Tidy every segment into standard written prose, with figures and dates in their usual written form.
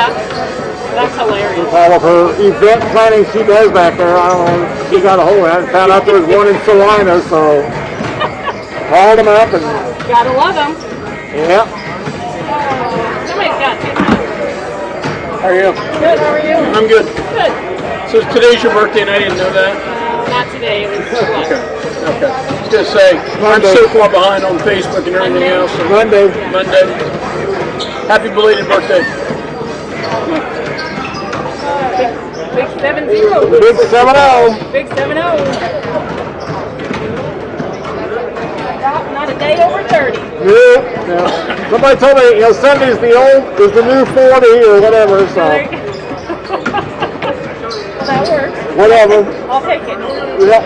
Yeah. That's hilarious. With all of her event planning she does back there, I don't know, she got a hold of that and found out there was one in Salina, so called them up and... Gotta love them. Yeah. Somebody's got it. How are you? Good, how are you? I'm good. Good. So today's your birthday and I didn't know that? Not today, it was what? Okay. I was going to say, Monday. I'm so far behind on Facebook and everything else. So Monday. Happy belated birthday. Big 7-0. Big 7-0. Big 7-0. Not a day over 30. Yeah. Somebody told me, Sunday's the new 40 or whatever, so. Well, that works. Whatever. I'll take it. Yep.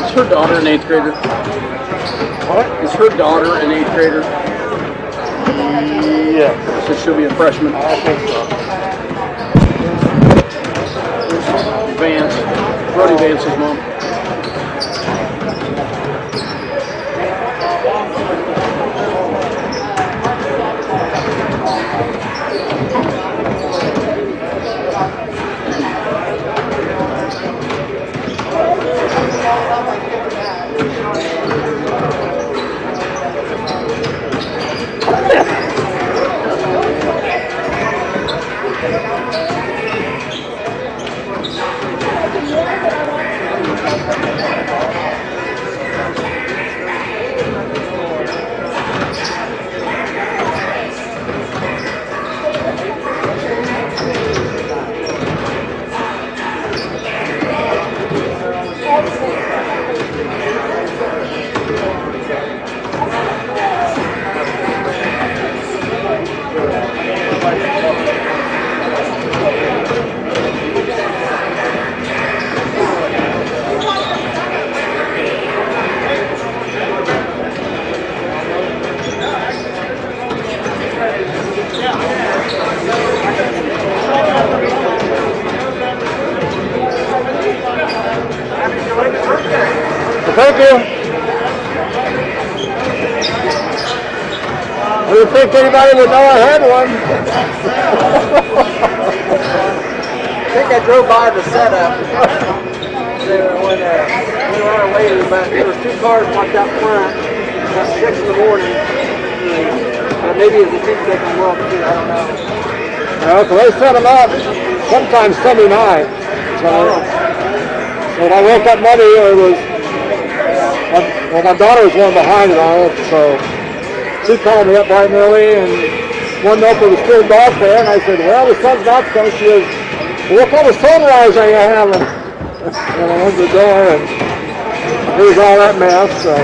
Is her daughter an 8th grader? What? Is her daughter an 8th grader? Yes. So she'll be a freshman. I think so. Vance. Brody Vance's mom. Thank you. I didn't think anybody would know I had one. I think I drove by the setup. When we were on our way, there was 2 cars parked out front at 6 in the morning. But maybe it was a Tuesday from work too, I don't know. Well, so they set them up sometimes Sunday night. So when I woke up Monday, it was, well, my daughter was one behind it all, so she called me up bright and early and wanted to know if there was still dark there, and I said, well, the sun's about to come. She goes, well, what kind of sunrise are you having? And I went to the door, and it was all that mess, so.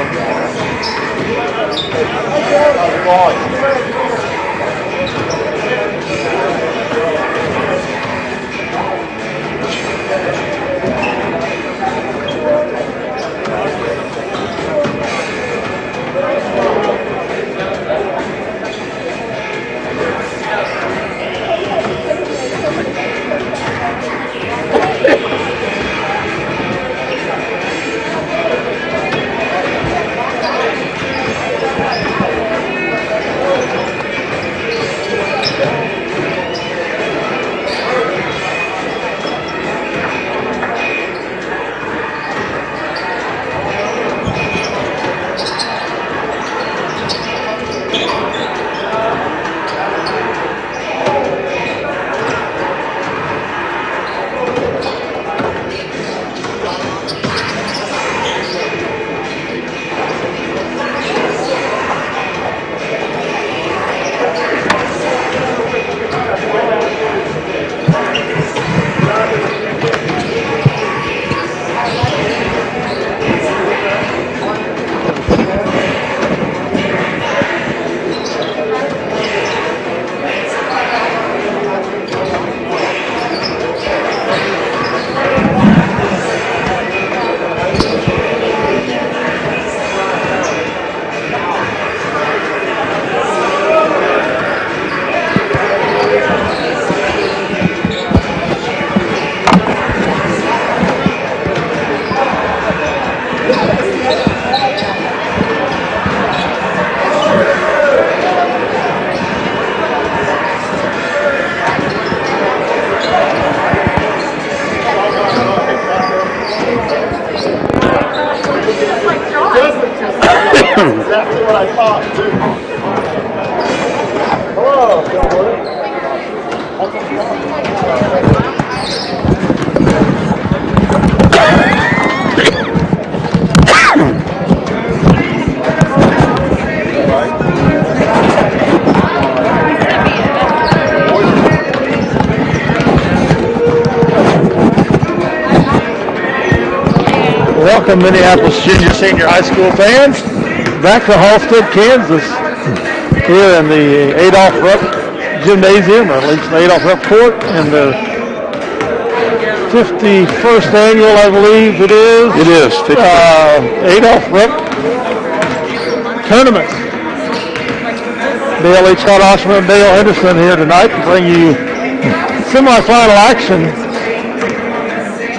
Welcome, Minneapolis Junior Senior High School fans, back to Halstead, Kansas, here in the Adolph Rupp Gymnasium, or at least the Adolph Rupp Court, in the 51st annual, I believe it is. It is. Adolph Rupp Tournament. Dale H. Scott Oshman and Dale Henderson here tonight to bring you semifinal action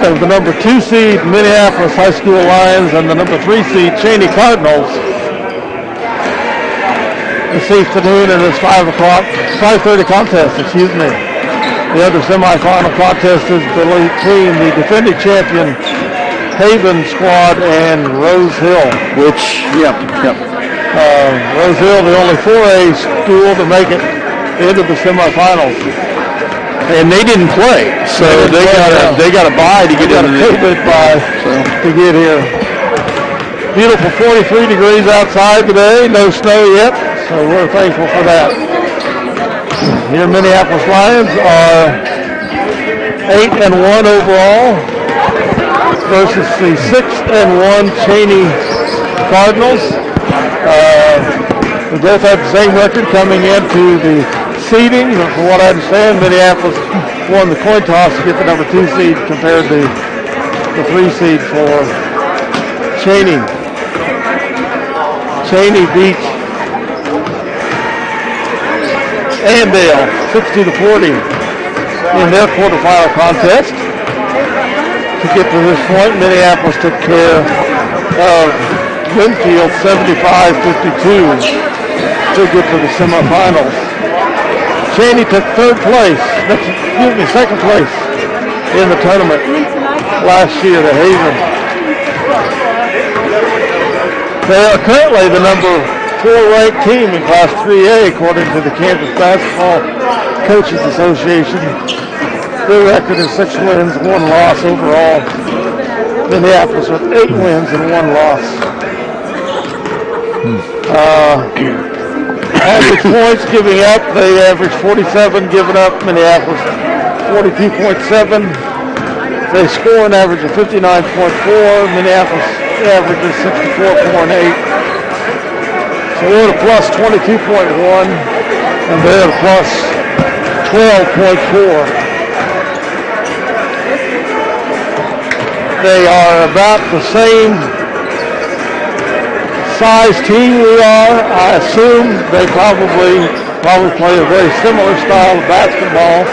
of the number 2 seed Minneapolis High School Lions and the number 3 seed Cheney Cardinals. This afternoon in this 5:30 contest, The other semifinal contest is between the defending champion Haven squad and Rose Hill. Rose Hill, the only 4A school to make it into the semifinals. And they didn't play, so they got a bye to get into to get here. Beautiful 43 degrees outside today, no snow yet, so we're thankful for that. Here Minneapolis Lions are 8-1 overall versus the 6-1 Cheney Cardinals. We both have the same record coming into the seeding. From what I understand, Minneapolis won the coin toss to get the number 2 seed compared to the 3 seed for Cheney. Cheney beat Andale 60-40 in their quarterfinal contest. To get to this point, Minneapolis took care of Invtl 75-52 to get to the semifinals. Cheney took second place in the tournament last year to Haven. They are currently the number 4 ranked team in Class 3A according to the Kansas Basketball Coaches Association. Their record is 6 wins, 1 loss overall. Minneapolis with 8 wins and 1 loss. Average points giving up, they average 47 giving up. Minneapolis 42.7. They score an average of 59.4. Minneapolis averages 64.8. So we're at a plus 22.1 and they're at a plus 12.4. They are about the same size team we are. I assume they probably play a very similar style of basketball,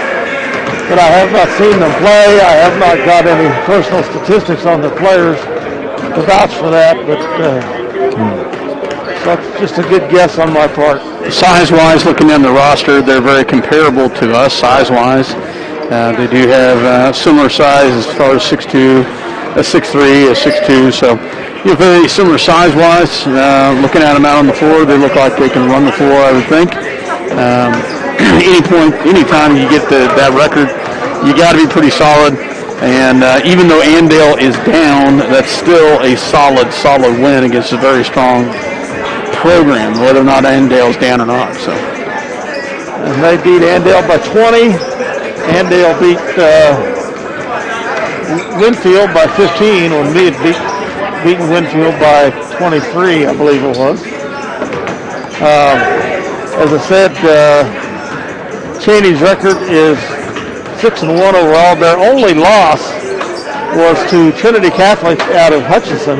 but I have not seen them play. I have not got any personal statistics on their players to vouch for that, but that's just a good guess on my part. Size-wise, looking down the roster, they're very comparable to us size-wise. They do have similar size as far as 6'2", a 6'3", a 6'2", so you're very similar size-wise. Looking at them out on the floor, they look like they can run the floor, I would think. Anytime you get that record, you got to be pretty solid. And even though Andale is down, that's still a solid win against a very strong program, whether or not Andale's down or not. So, and they beat Andale by 20. Andale beat Invtl by 15, when we had beaten Invtl by 23, I believe it was. As I said, Cheney's record is 6-1 overall. Their only loss was to Trinity Catholic out of Hutchinson.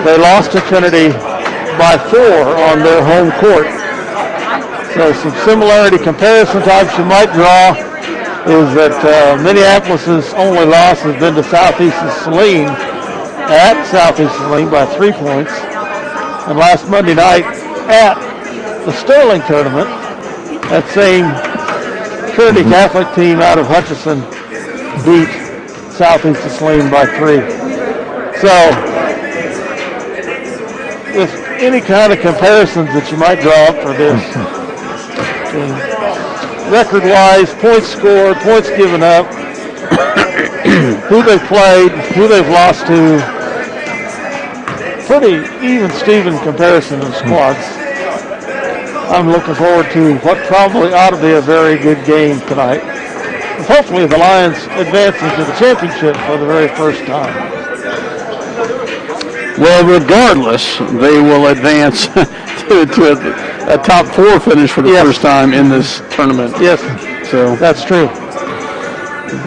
They lost to Trinity by 4 on their home court. So some similarity comparison types you might draw is that Minneapolis's only loss has been to Southeastern Saline at Southeastern Saline by 3 points. And last Monday night at the Sterling tournament, that same Trinity Catholic team out of Hutchinson beat Southeastern Saline by 3. So, with any kind of comparisons that you might draw up for this, record-wise, points scored, points given up, who they've played, who they've lost to. Pretty even Steven comparison of squads. I'm looking forward to what probably ought to be a very good game tonight. And hopefully the Lions advancing to the championship for the very first time. Well, regardless, they will advance to a top 4 finish for the first time in this tournament. Yes, so that's true.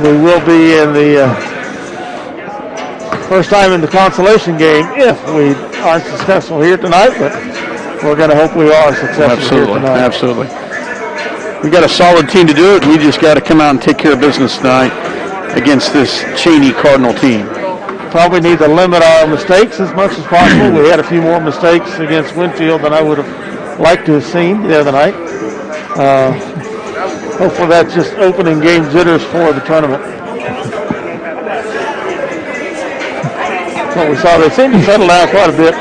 We will be in the first time in the consolation game if we aren't successful here tonight, but we're going to hope we are successful here tonight. Absolutely. We got a solid team to do it. We just got to come out and take care of business tonight against this Cheney Cardinal team. Probably need to limit our mistakes as much as possible. We had a few more mistakes against Winfield than I would have liked to have seen the other night. Hopefully that's just opening game jitters for the tournament. What we saw, they seemed to settle down quite a bit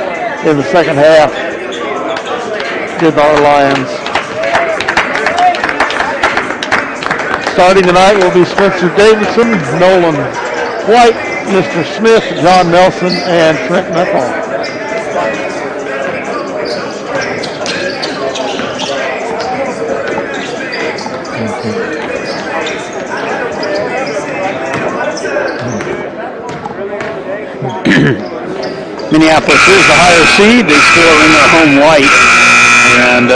in the second half. Did our Lions. Starting tonight will be Spencer Davidson, Nolan White, Mr. Smith, John Nelson, and Trent Nuttall. Minneapolis is the higher seed. They still are in their home white, and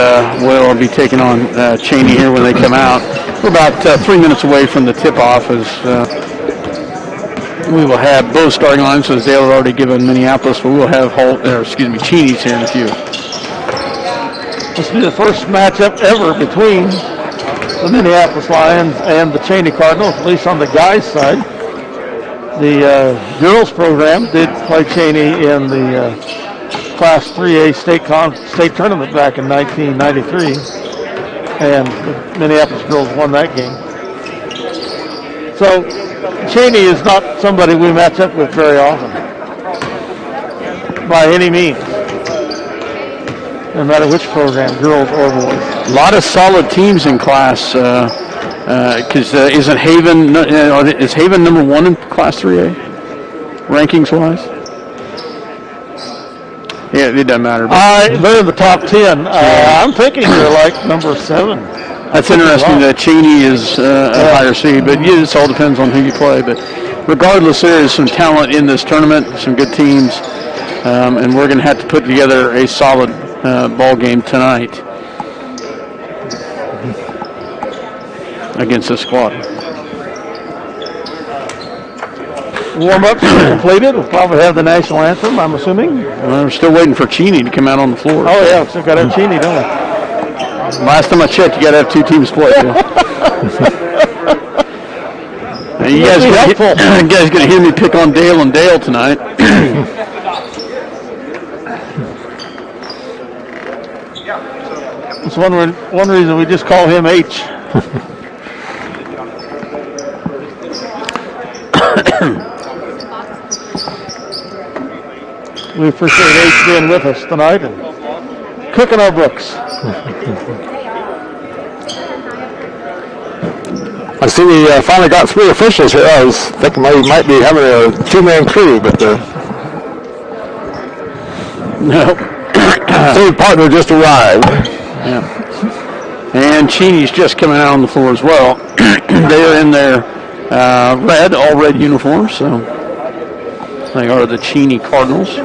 will be taking on Cheney here when they come out. We're about 3 minutes away from the tip-off as we will have both starting lines, as Dale had already given Minneapolis, but we will have Cheney's here in a few. This will be the first matchup ever between the Minneapolis Lions and the Cheney Cardinals, at least on the guys' side. The girls program did play Cheney in the Class 3A state tournament back in 1993, and the Minneapolis girls won that game. So Cheney is not somebody we match up with very often, by any means, no matter which program, girls or boys. A lot of solid teams in class. Because isn't Haven is Haven number 1 in Class 3A rankings wise? Yeah, it doesn't matter. They're in the top 10. I'm thinking they're like number 7. That's interesting that Cheney is a higher seed, but it all depends on who you play. But regardless, there is some talent in this tournament, some good teams, and we're going to have to put together a solid ball game tonight against this squad. Warm-ups are completed. We'll probably have the national anthem, I'm assuming. Well, we're still waiting for Cheney to come out on the floor. Oh, yeah, we've got to have Cheney, don't we? Last time I checked, you got to have 2 teams play. You guys going to hear me pick on Dale and Dale tonight. It's one reason we just call him H. We appreciate H being with us tonight and cooking our books. I see we finally got 3 officials here. I was thinking we might be having a 2-man crew, but no. Third partner just arrived. Yeah. And Cheney's just coming out on the floor as well. They are in their all red uniforms, so they are the Cheney Cardinals.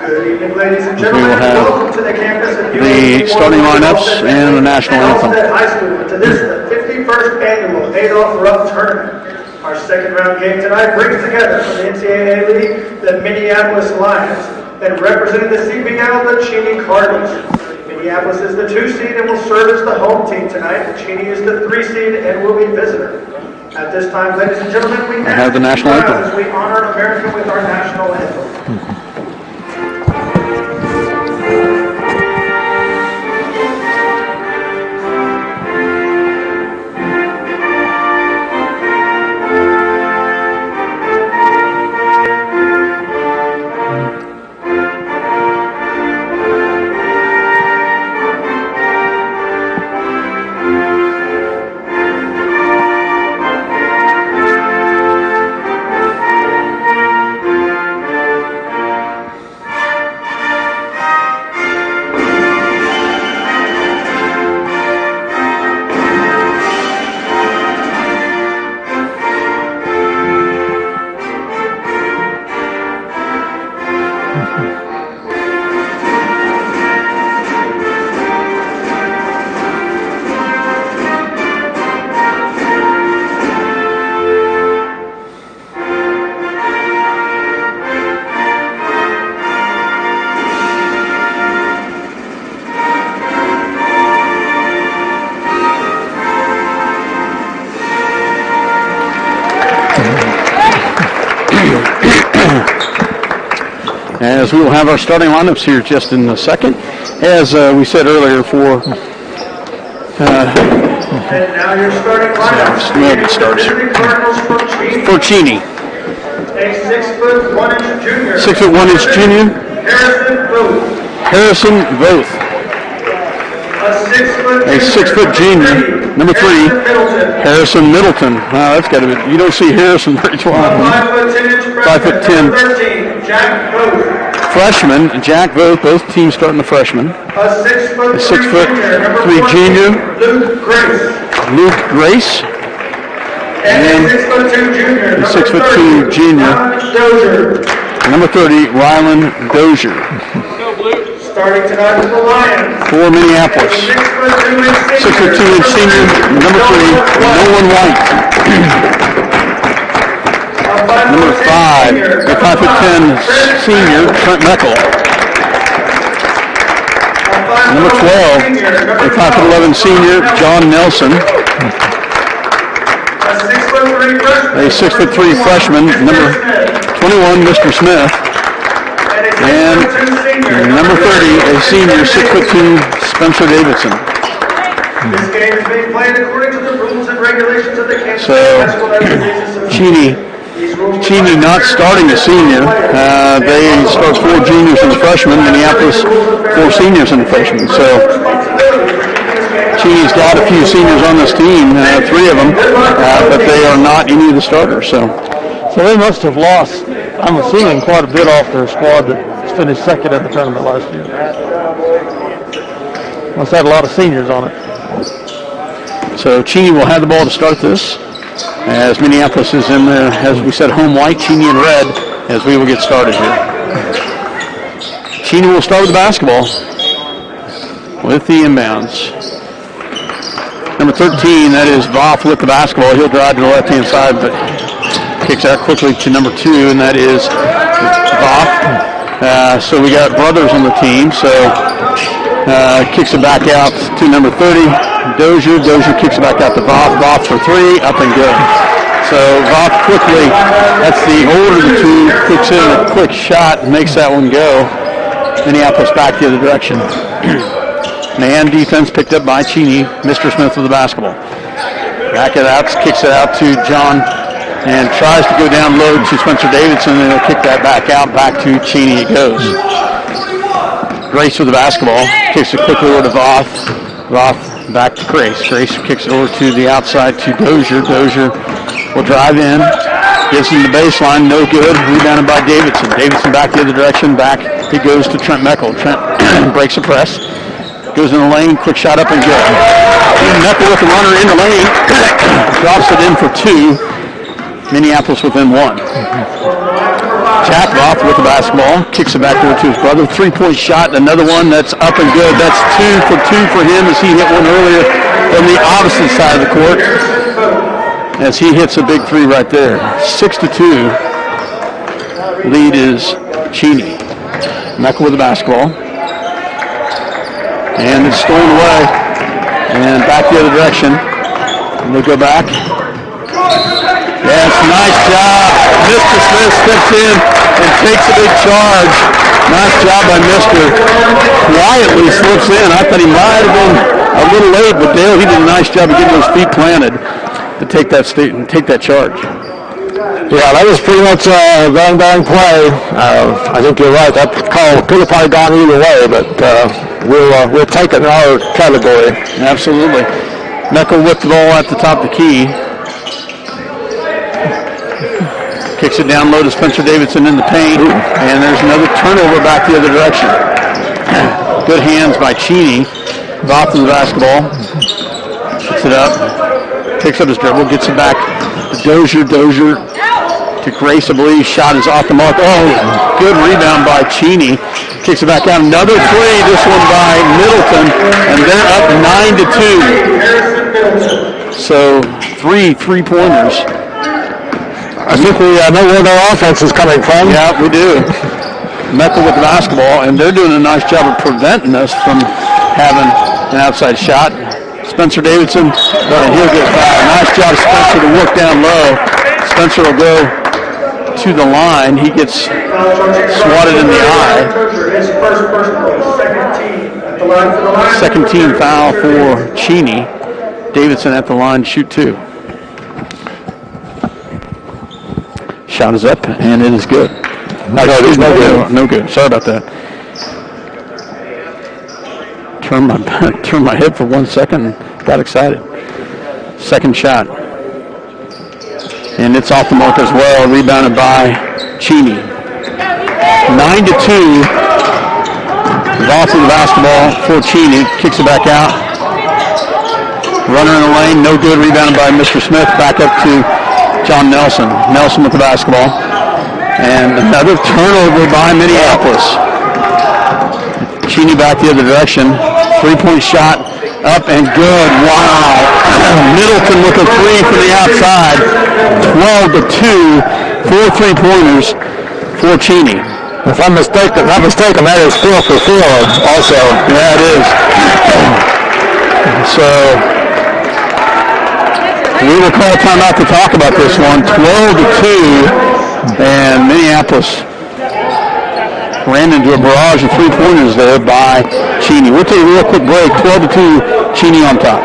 Good evening, ladies and We gentlemen. will have Welcome to the campus of the starting lineups and the national anthem. High School. To this, the 51st annual Adolph Rupp tournament. Our second round game tonight brings together from the NCAA League the Minneapolis Lions and representing the CBL, the Cheney Cardinals. Minneapolis is the 2 seed and will serve as the home team tonight. Cheney is the 3 seed and will be visitor. At this time, ladies and gentlemen, we have the national anthem as we honor America with our national anthem. as we will have our starting lineups here just in a second. As we said earlier, for And now your starting lineup. for Cheney. A 6'1" junior. 6'1" junior. Harrison Booth. Harrison Voth. A 6' junior. Number 3. Harrison Middleton. Wow, that's got to be. You don't see Harrison very often. 5'10". 13. Jack Booth. Freshman Jack Voth. Both teams starting the freshman. A 6'3" 6'3" junior. Luke Grace. Luke Grace. And a 6'2" junior. 6'2" junior. Dozier. Number 30, Rylan Dozier. Starting tonight with the Lions. For Minneapolis. 6'2" senior. Number 3, Nolan White. Number 5, the 5'10" senior, Trent Meckel. Number 12, the 5'11" senior, John Nelson. A 6'3" freshman, number 21, Mr. Smith. And number 30, a senior, 6'2", Spencer Davidson. This game is being played according to the rules and regulations of the Kansas So, Basketball Association. Cheney not starting a senior. They start 4 juniors and a freshman. Minneapolis, 4 seniors and a freshman. So Cheney's got a few seniors on this team, 3 of them, but they are not any of the starters. So they must have lost, I'm assuming, quite a bit off their squad that finished second in the tournament last year. Must have had a lot of seniors on it. So Cheney will have the ball to start this, as Minneapolis is in there, as we said, home white, Cheney in red, as we will get started here. Cheney will start with the basketball with the inbounds. Number 13, that is Voth with the basketball. He'll drive to the left-hand side, but kicks out quickly to number 2, and that is Voth. So we got brothers on the team, so kicks it back out to number 30, Dozier. Dozier kicks it back out to Voth. Voth for 3, up and good. So Voth quickly, that's the older of the two, kicks in a quick shot and makes that one go. Minneapolis back the other direction. Man defense picked up by Cheney. Mr. Smith with the basketball. Back it out, kicks it out to John, and tries to go down low to Spencer Davidson, and he'll kick that back out, back to Cheney it goes. Grace with the basketball, kicks it quickly over to Voth. Voth back to Grace. Grace kicks it over to the outside to Dozier. Dozier will drive in, gives him the baseline, no good, rebounded by Davidson. Davidson back the other direction, back he goes to Trent Meckel. Trent breaks the press. Goes in the lane, quick shot up and good. Meckel with the runner in the lane, drops it in for 2. Minneapolis within 1. Jack Voth with the basketball, kicks it back over to his brother. 3-point shot, another one that's up and good. That's 2 for him as he hit one earlier from the opposite side of the court. As he hits a big 3 right there. 6-2. Lead is Cheney. Meckel with the basketball. And it's stolen away. And back the other direction. And they go back. Yes, nice job. Mr. Smith steps in and takes a big charge. Nice job by Mr. Quietly slips in. I thought he might have been a little late, but Dale, he did a nice job of getting those feet planted to take that charge. Yeah, that was pretty much a bang play. I think you're right. That call could have probably gone either way, but we'll take it in our category. Absolutely. Meckel with the ball at the top of the key. Kicks it down low to Spencer Davidson in the paint, and there's another turnover back the other direction. Good hands by Cheney. Voth to the basketball. Picks it up. Picks up his dribble. Gets it back to Dozier. Dozier to Grace, I believe. Shot is off the mark. Oh, good rebound by Cheney. Kicks it back out. Another 3. This one by Middleton, and they're up 9-2. So 3 3-pointers. I think we know where their offense is coming from. Yeah, we do. Meckel with the basketball, and they're doing a nice job of preventing us from having an outside shot. Spencer Davidson, and he'll get fouled. Nice job, Spencer, to work down low. Spencer will go to the line. He gets swatted in the eye. His first personal, second team at the line for the line. Second team foul for Cheney. Davidson at the line to shoot 2. Shot is up, and it is good. No good. Sorry about that. Turned my head for 1 second and got excited. Second shot. And it's off the mark as well, rebounded by Cheney. 9-2. Off of the basketball for Cheney. Kicks it back out. Runner in the lane, no good. Rebounded by Mr. Smith. Back up to John Nelson. Nelson with the basketball. And another turnover by Minneapolis. Cheney back the other direction. 3-point shot up and good. Wow. Middleton with a 3 from the outside. 12-2. 4 3-pointers for Cheney. If I'm not mistaken, that is 4 for 4 also. Yeah, it is. So we will call timeout to talk about this one. 12-2, and Minneapolis ran into a barrage of 3-pointers there by Cheney. We'll take a real quick break. 12-2, Cheney on top.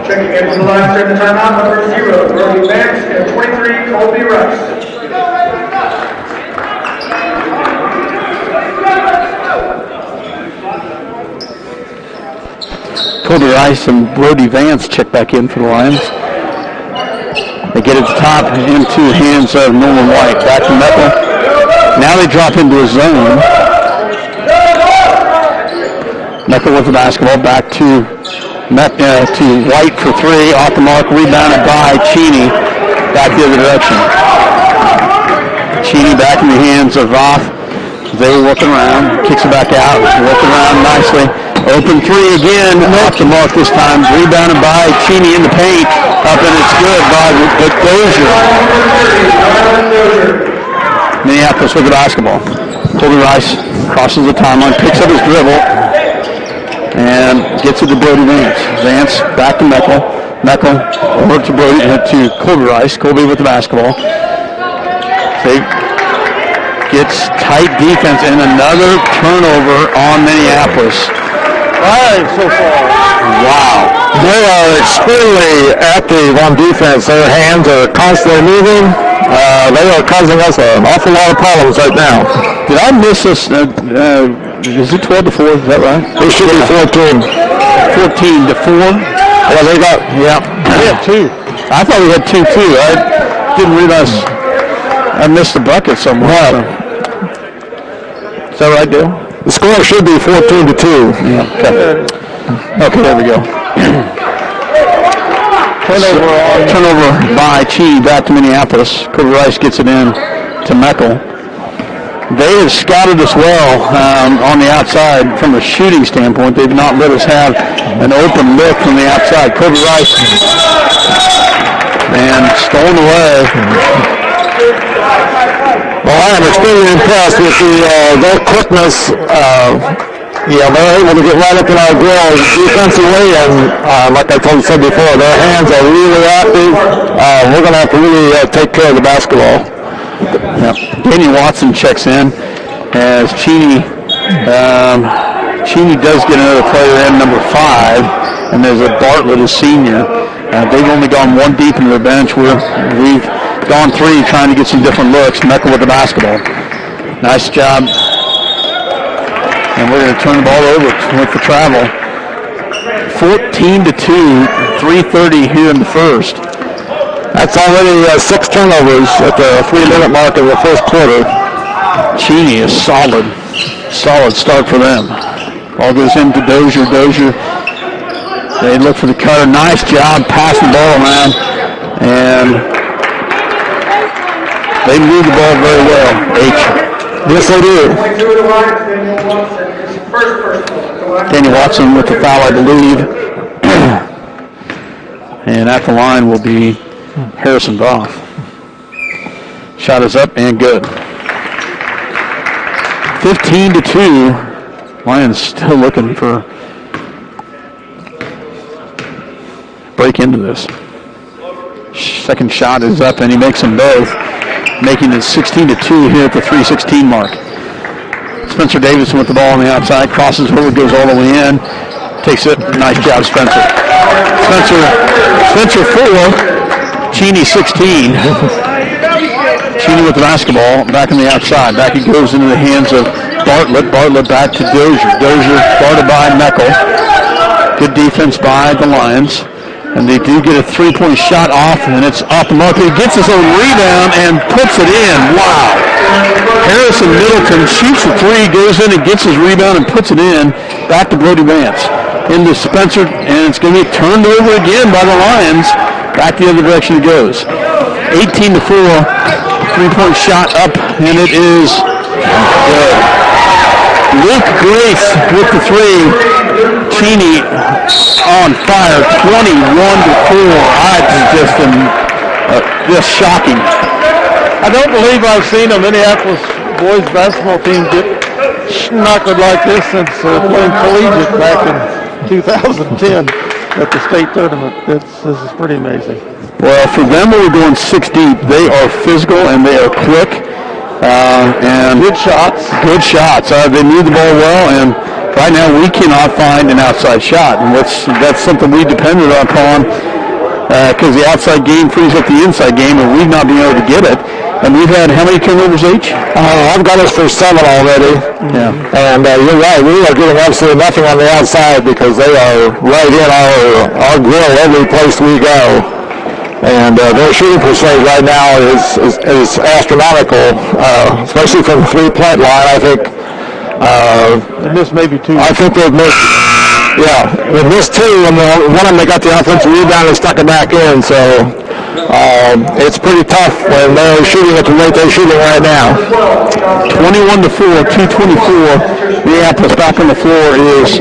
Checking in from the line during the timeout, number 0, Brody Vance, and 23, Colby Rice. Colby Rice and Brody Vance check back in for the Lions. They get it to the top into the hands of Norman White. Back to Mettle. Now they drop into a zone. Mettle with the basketball. Back to White for 3. Off the mark. Rebounded by Cheney. Back the other direction. Cheney back in the hands of Roth. They were working around. Kicks it back out. Working around nicely. Open 3 again. Off the mark this time. Rebounded by Cheney in the paint. Up and it's good by Dozier. Minneapolis with the basketball. Colby Rice crosses the timeline. Picks up his dribble. And gets it to Brody Vance. Vance back to Meckel. Meckel over to Colby Rice. Colby with the basketball. Gets tight defense and another turnover on Minneapolis. So far. Wow. They are extremely active on defense. Their hands are constantly moving. They are causing us an awful lot of problems right now. Did I miss this? Is it 12-4? Is that right? It should be 14. 14-4? Well, they got, yeah. We have 2. I thought we had 2 too. I didn't realize I missed the bucket somewhere. So. Is that right, Dale? The score should be 14-2. Yeah. Okay, there we go. Turnover by Cheney back to Minneapolis. Colby Rice gets it in to Meckel. They have scouted us well on the outside from a shooting standpoint. They've not let us have an open look from the outside. Colby Rice and stolen away. Well, I am extremely impressed with their quickness. They're able to get right up in our grill defensively, and like I said before, their hands are really active. We're going to have to really take care of the basketball. Yep. Danny Watson checks in as Cheney. Cheney does get another player in, number 5, and there's a Bartlett, a senior. They've only gone 1 deep into their bench. We've gone 3 trying to get some different looks. Meckel with the basketball. Nice job. And we're going to turn the ball over with the travel. 14-2, 3:30 here in the first. That's already 6 turnovers at the 3-minute mark of the first quarter. Cheney is solid start for them. Ball goes into Dozier. They look for the cutter. Nice job passing the ball around. And they move the ball very well. Yes, they do. Danny Watson with the foul, I believe. And at the line will be Harrison Goff. Shot is up and good. 15-2. Lions still looking for break into this. Second shot is up and he makes them both, making it 16-2 here at the 3:16 mark. Spencer Davidson with the ball on the outside, crosses over, goes all the way in, takes it. Nice job, Spencer. Spencer 4, Cheney 16. Cheney with the basketball, back on the outside. Back it goes into the hands of Bartlett. Bartlett back to Dozier. Dozier guarded by Meckel. Good defense by the Lions. And they do get a three-point shot off, and it's off the mark. He gets his own rebound and puts it in. Wow. Harrison Middleton shoots the three, goes in and gets his rebound and puts it in. Back to Brody Vance. Into Spencer, and it's going to be turned over again by the Lions. Back the other direction it goes. 18-4. Three-point shot up, and it is good. Luke Grace with the three. Cheney on fire, 21-4. Just shocking. I don't believe I've seen a Minneapolis boys basketball team get knockered like this since playing collegiate back in 2010 at the state tournament. This is pretty amazing. Well, for them, we were going 6 deep. They are physical and they are quick. And Good shots. Good shots. They move the ball well, and right now we cannot find an outside shot. And that's something we depended upon because the outside game frees up the inside game, and we've not been able to get it. And we've had how many turnovers each? I've got us for 7 already. Yeah. And you're right, we are getting absolutely nothing on the outside because they are right in our grill every place we go. And their shooting percentage right now is astronomical, especially from the three-point line. I think They missed maybe 2. I think they've missed. Yeah, they missed 2, and one of them they got the offensive rebound and stuck it back in. So it's pretty tough when they're shooting at the rate they're shooting right now. 21-4, 2:24. Minneapolis back on the floor is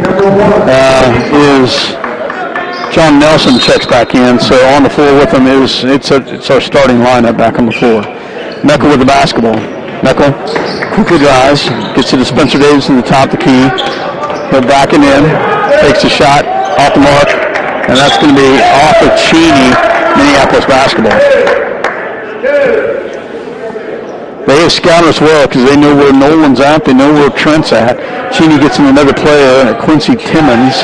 John Nelson checks back in. So on the floor with them it's our starting lineup back on the floor. Meckel with the basketball. Meckel quickly drives, gets it to Spencer Davis in the top of the key. They're backing in, takes a shot off the mark, and that's going to be off of Cheney. Minneapolis basketball. They have scouted us well because they know where Nolan's at. They know where Trent's at. Cheney gets in another player, Quincy Timmons.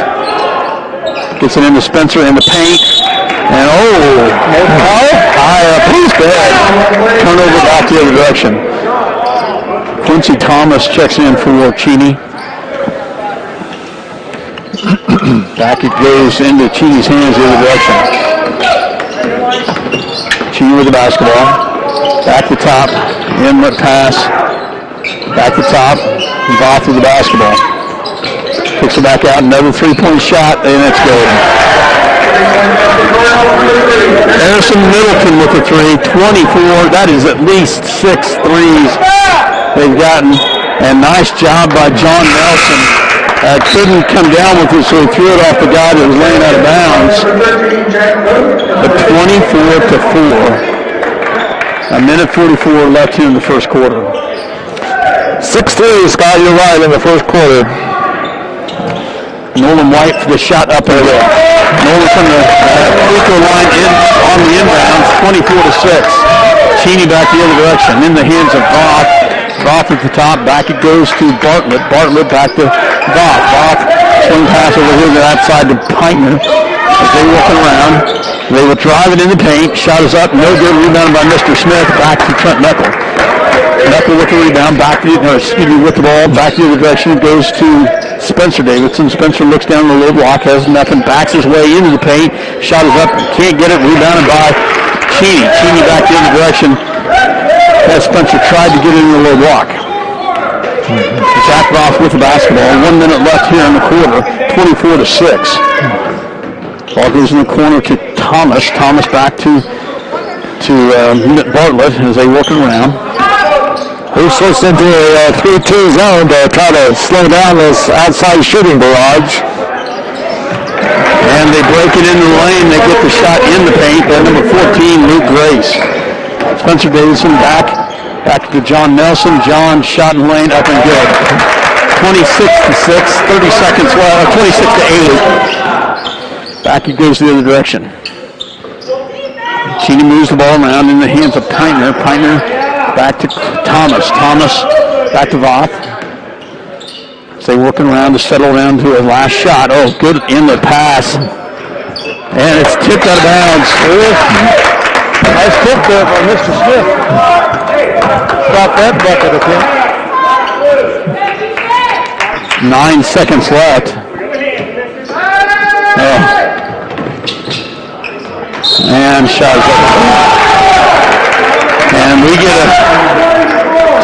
Gets it into Spencer in the paint. And high up. He's bad. Turnover back the other direction. Quincy Thomas checks in for Cheney. Back it goes into Cheney's hands the other direction. Cheney with the basketball. Back to top. Inlet pass. Back to top. Goff with the basketball. Kicks it back out. Another three-point shot, and it's good. Harrison Middleton with the three. 24. That is at least 6 threes they've gotten. And nice job by John Nelson. Couldn't come down with it, so he threw it off the guy that was laying out of bounds. But 24-4. A minute 44 left here in the first quarter. 6 threes, Scott, you're right, in the first quarter. Nolan White for the shot up and good. Nolan from the free throw line on the inbounds, 24-6. Cheney back the other direction, in the hands of Goff. Goff at the top, back it goes to Bartlett. Bartlett back to Goff. Goff swing pass over here to the outside to Heitner. As they walking around, they will drive it in the paint. Shot is up, no good. Rebounded by Mr. Smith. Back to Trent Meckel. Meckel with the rebound, with the ball, back the other direction. It goes to Spencer Davidson. Spencer looks down the low block, has nothing, backs his way into the paint. Shot is up, can't get it. Rebounded by Cheney. Cheney back the other direction. As Spencer tried to get it in the low block. Zach Ross with the basketball. 1 minute left here in the quarter. 24-6. Ball goes in the corner to Thomas. Thomas back to Bartlett as they work around. They're switched into a 3-2 zone to try to slow down this outside shooting barrage. And And they break it into the lane. They get the shot in the paint. By number 14, Luke Grace. Spencer Davidson back to John Nelson. John shot in the lane, up and good. 26-6, 30 seconds left, 26-8. Back he goes the other direction. Cheney moves the ball around in the hands of Pintner. Pintner back to Thomas. Thomas back to Voth. So they working around to settle down to a last shot. Oh, good in the pass. And it's tipped out of bounds. Nice tip there by Mr. Smith. Stop that bucket, I think. 9 seconds left. Oh. And shot is up. And we get a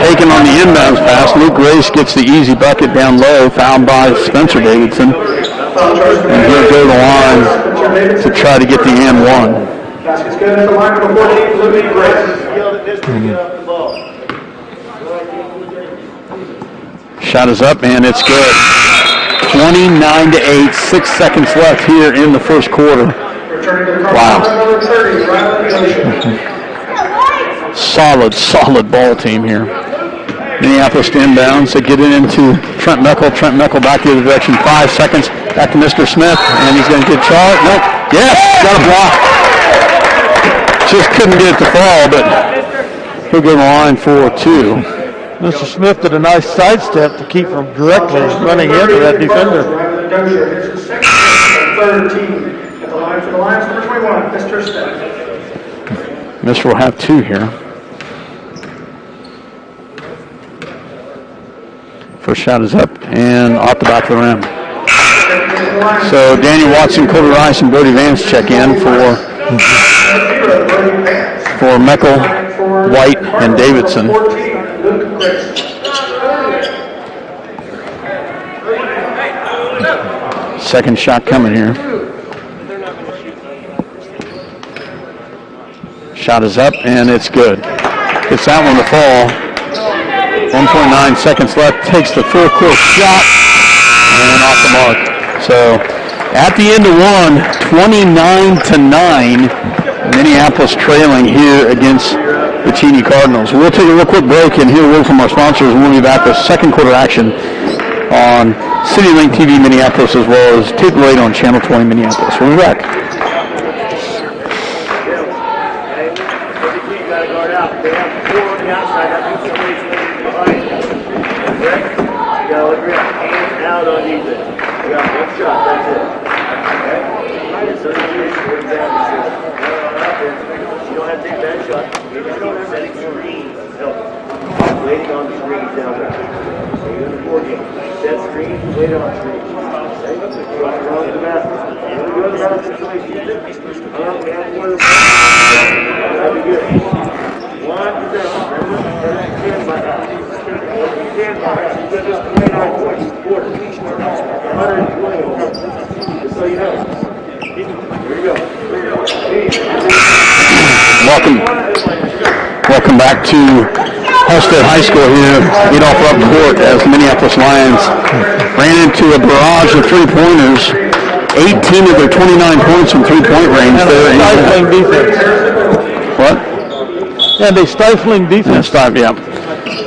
taken on the inbounds pass. Luke Grace gets the easy bucket down low, fouled by Spencer Davidson. And he'll go to the line to try to get the and one. Basket's good at the line for 14, Luke Grace. Shot is up, and it's good. 29-8, 6 seconds left here in the first quarter. Wow. Solid ball team here. Minneapolis to inbounds. They get it into Trent Meckel. Trent Meckel back the other direction. 5 seconds. Back to Mr. Smith, and he's going to get charged. Nope. Yes, got a block. Just couldn't get it to fall, but he'll go to the line for 2. Mr. Smith did a nice sidestep to keep from directly running into that defender. 13 at the line for the Lions, number 21, Mr. Smith. Mr. will have 2 here. First shot is up and off the back of the rim. So Daniel Watson, Colby Rice, and Brody Vance check in for Meckel, White, and Davidson. Second shot coming here. Shot is up, and it's good. Gets that one to fall. 1.9 seconds left. Takes the full court shot, and off the mark. So at the end of one, 29-9, Minneapolis trailing here against the Cheney Cardinals. We'll take a real quick break and hear a word from our sponsors, and we'll be back with second quarter action on CityLink TV Minneapolis as well as Tape Rate on Channel 20 Minneapolis. We'll be back. Waiting on the screen down there. So you're in the board game. Set screen, wait on the screen. Okay? Go to the basket. When we go to the basket, somebody sees it. We have more than one. That'd be good. One is down. Stand by. Stand by. You got just 29 points. Quarter. 120. Just so you know. Here we go. Welcome back to Halstead High School here, Adolph Rupp Court, as the Minneapolis Lions ran into a barrage of three-pointers. 18 of their 29 points from three-point range. Stifling defense. What? And a stifling defense. Yeah.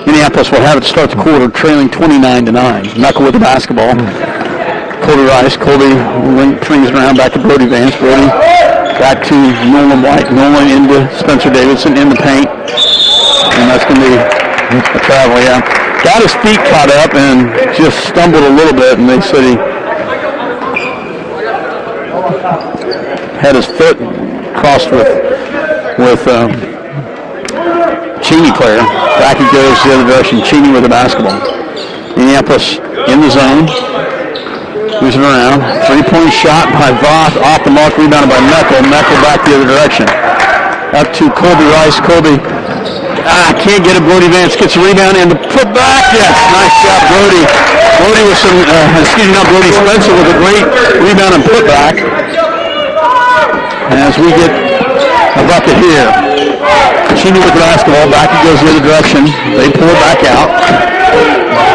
Minneapolis will have it start the quarter trailing 29-9. Meckel with the basketball. Colby Rice. Colby swings around back to Brody Vance. Brody back to Nolan White. Nolan into Spencer Davidson in the paint. And that's going to be a travel, yeah. Got his feet caught up and just stumbled a little bit, and they said he had his foot crossed with Cheney player. Back he goes the other direction. Cheney with the basketball. Minneapolis in the zone. Moves it around. Three-point shot by Voth. Off the mark. Rebounded by Meckel. Meckel back the other direction. Up to Colby Rice. Colby can't get it. Brody Vance gets a rebound and the put back. Yes, nice job, Brody. Brody with some, Brody Spencer with a great rebound and put back. As we get a bucket here. Cheney with the basketball. Back he goes the other direction. They pull it back out.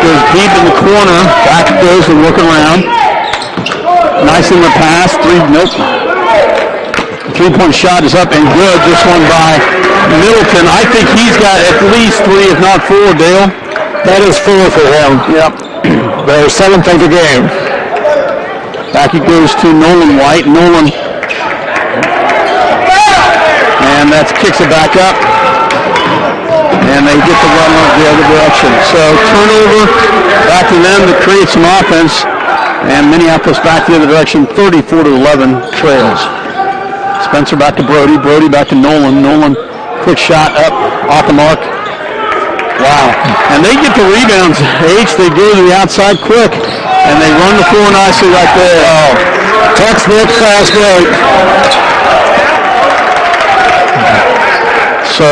Goes deep in the corner. Back it goes and looking around. Nice in the pass. Nope. 3-point shot is up and good. This one by Middleton. I think he's got at least 3, if not 4, Dale. That is 4 for him. Yep. They're 7th of the game. Back it goes to Nolan White. Nolan. And that kicks it back up. And they get the run the other direction. So turnover back to them to create some offense. And Minneapolis back the other direction, 34-11 trails. Spencer back to Brody. Brody back to Nolan. Nolan, quick shot up, off the mark. Wow. And they get the rebounds. They go to the outside quick. And they run the floor nicely right there. Oh, textbook fast break. So,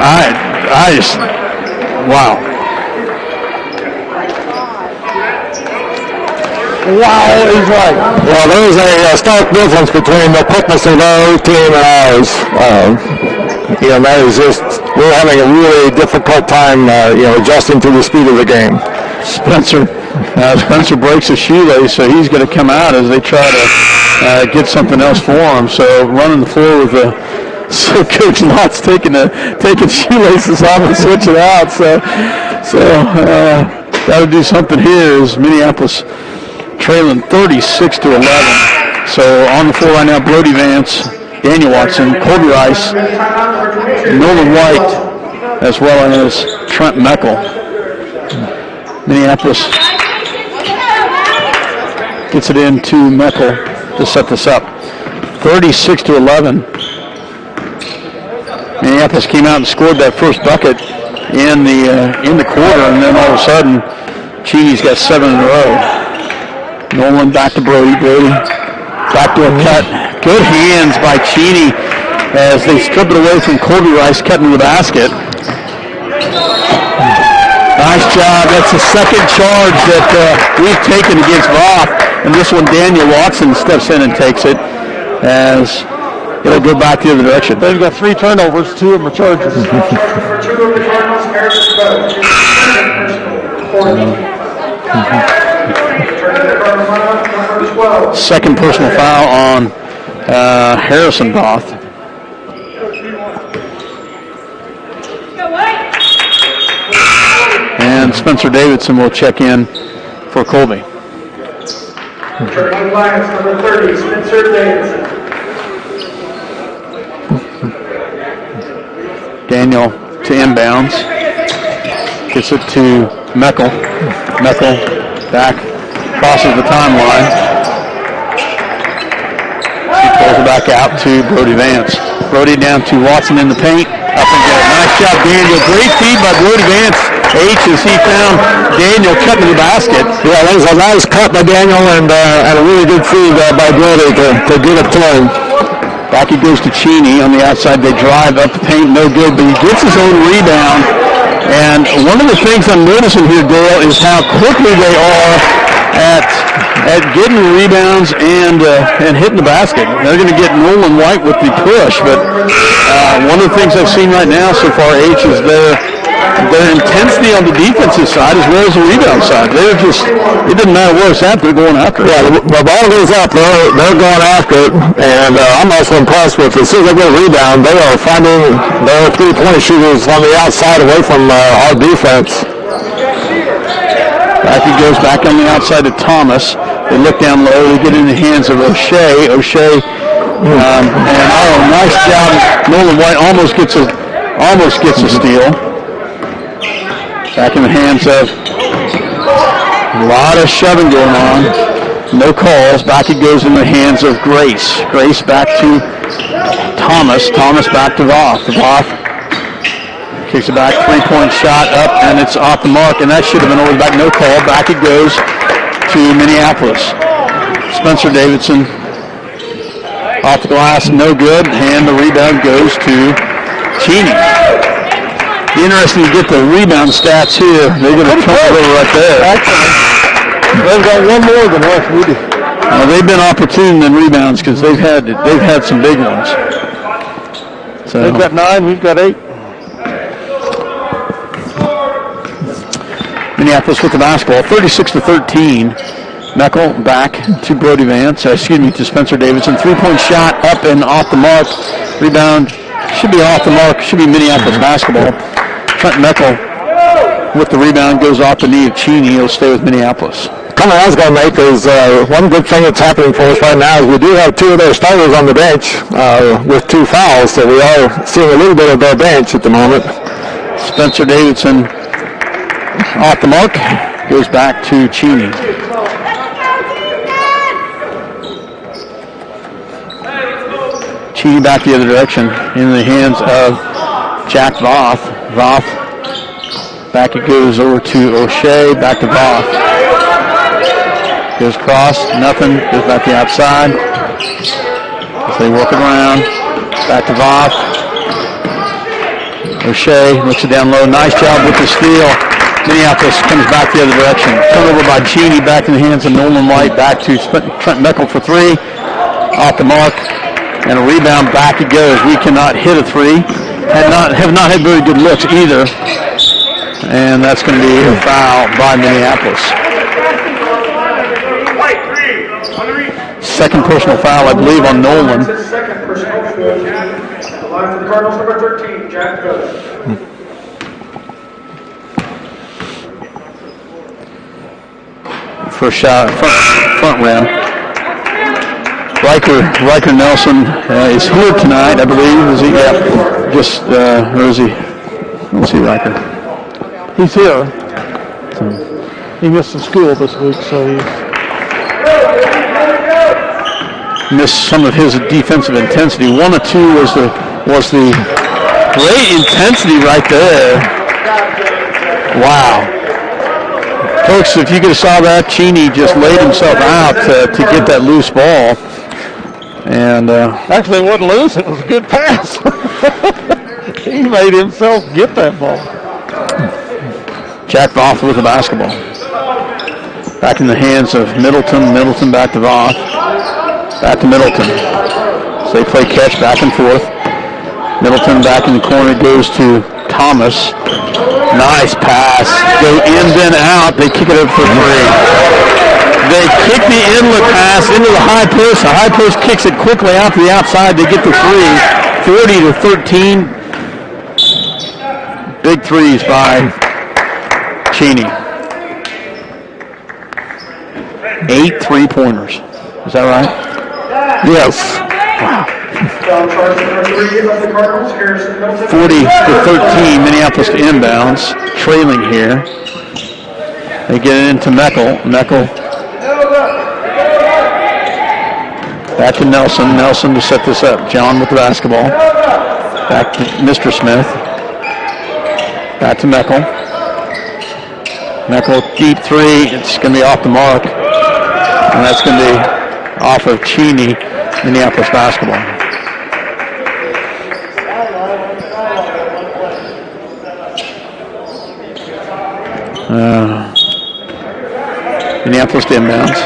I just, wow. Wow is right. Well, there's a stark difference between the quickness of our team and ours. That is just, we're having a really difficult time, adjusting to the speed of the game. Spencer breaks a shoelace, so he's going to come out as they try to get something else for him. So running the floor with so Coach Lott's taking shoelaces off and switching out. So got to do something here as Minneapolis trailing 36-11. So on the floor right now, Brody Vance, Daniel Watson, Colby Rice, Nolan White, as well as Trent Meckel. Minneapolis gets it into Meckel to set this up. 36-11. Minneapolis came out and scored that first bucket in the quarter, and then all of a sudden, Cheney's got 7 in a row. Nolan back to Brody. Brody backdoor cut. Good hands by Cheney as they strip it away from Colby Rice cutting the basket. Nice job. That's the second charge that we've taken against Rupp. And this one, Daniel Watson steps in and takes it as it'll go back the other direction. They've got 3 turnovers, 2 of them are charges. For 2 of the Cardinals, Harrison Second personal foul on Harrison Both. And Spencer Davidson will check in for Colby. Returning Lions, number 30, Spencer Davidson. Daniel to inbounds. Gets it to Meckel. Meckel back. Crosses the timeline. He pulls it back out to Brody Vance. Brody down to Watson in the paint. Up and good. Nice job, Daniel. Great feed by Brody Vance. As he found Daniel cutting the basket. Yeah, that was a nice cut by Daniel and a really good feed by Brody to get it to him. Back he goes to Cheney on the outside. They drive up the paint, no good, but he gets his own rebound. And one of the things I'm noticing here, Dale, is how quickly they are at getting rebounds and hitting the basket. They're going to get Nolan White with the push, but one of the things I've seen right now so far, H, is their intensity on the defensive side as well as the rebound side. They're just, it doesn't matter where it's at, they're going after it. Yeah, the ball goes up, they're going after it, and I'm also impressed with, as soon as they get a rebound, they are finding their 3-point shooters on the outside away from our defense. Back he goes back on the outside to Thomas. They look down low, they get in the hands of O'Shea. And nice job. Nolan White almost gets a steal. Back in the hands of a lot of shoving going on. No calls. Back it goes in the hands of Grace. Grace back to Thomas. Thomas back to Voth. Voth kicks it back. 3-point shot up, and it's off the mark. And that should have been over the back. No call. Back it goes to Minneapolis. Spencer Davidson off the glass. No good. And the rebound goes to Cheney. Interesting to get the rebound stats here. They're going to turn it over right there. They've got one more than us. We do. They've been opportune in rebounds because they've had some big ones. So they've got 9. We've got 8. Minneapolis with the basketball, 36-13. Meckel back to Brody Vance, to Spencer Davidson. 3-point shot up and off the mark. Rebound should be off the mark, should be Minneapolis basketball. Trent Meckel with the rebound goes off the knee of Cheney. He'll stay with Minneapolis. Comment I was going to make is one good thing that's happening for us right now is we do have 2 of their starters on the bench with 2 fouls, so we are seeing a little bit of their bench at the moment. Spencer Davidson off the mark, goes back to Cheney. Cheney back the other direction in the hands of Jack Voth. Voth, back it goes over to O'Shea, back to Voth. Goes cross, nothing, goes back to the outside. As they work it around, back to Voth. O'Shea looks it down low, nice job with the steal. Minneapolis comes back the other direction. Turnover by Cheney, back in the hands of Nolan White, back to Trent Meckel for 3. Off the mark, and a rebound, back it goes. We cannot hit a 3. Have not had very good looks either. And that's going to be a foul by Minneapolis. Second personal foul, I believe, on Nolan. Second personal foul. The line for the Cardinals, number 13, Jack Goes. First shot, front rim. Riker Nelson is here tonight, I believe. Is he? Yeah. Just, where is he? Let's see, Riker. He's here. He missed some school this week, so he's missed some of his defensive intensity. 1 of 2 was the great intensity right there. Wow. Folks, if you could have saw that, Cheney just laid himself out to get that loose ball. And actually it wasn't loose, it was a good pass. He made himself get that ball. Jack Voth with the basketball. Back in the hands of Middleton. Middleton back to Voth. Back to Middleton. So they play catch back and forth. Middleton back in the corner, goes to Thomas. Nice pass. Go in, then out. They kick it up for 3. They kick the inlet pass into the high post. The high post kicks it quickly out to the outside. They get the 3. 40-13. Big threes by Cheney. 8 3-pointers. Is that right? Yes. Wow. 40-13, Minneapolis to inbounds, trailing here. They get it into Meckel. Meckel back to Nelson. Nelson to set this up. John with the basketball. Back to Mr. Smith. Back to Meckel. Meckel deep 3. It's going to be off the mark. And that's going to be off of Cheney, Minneapolis basketball. Minneapolis to inbounds.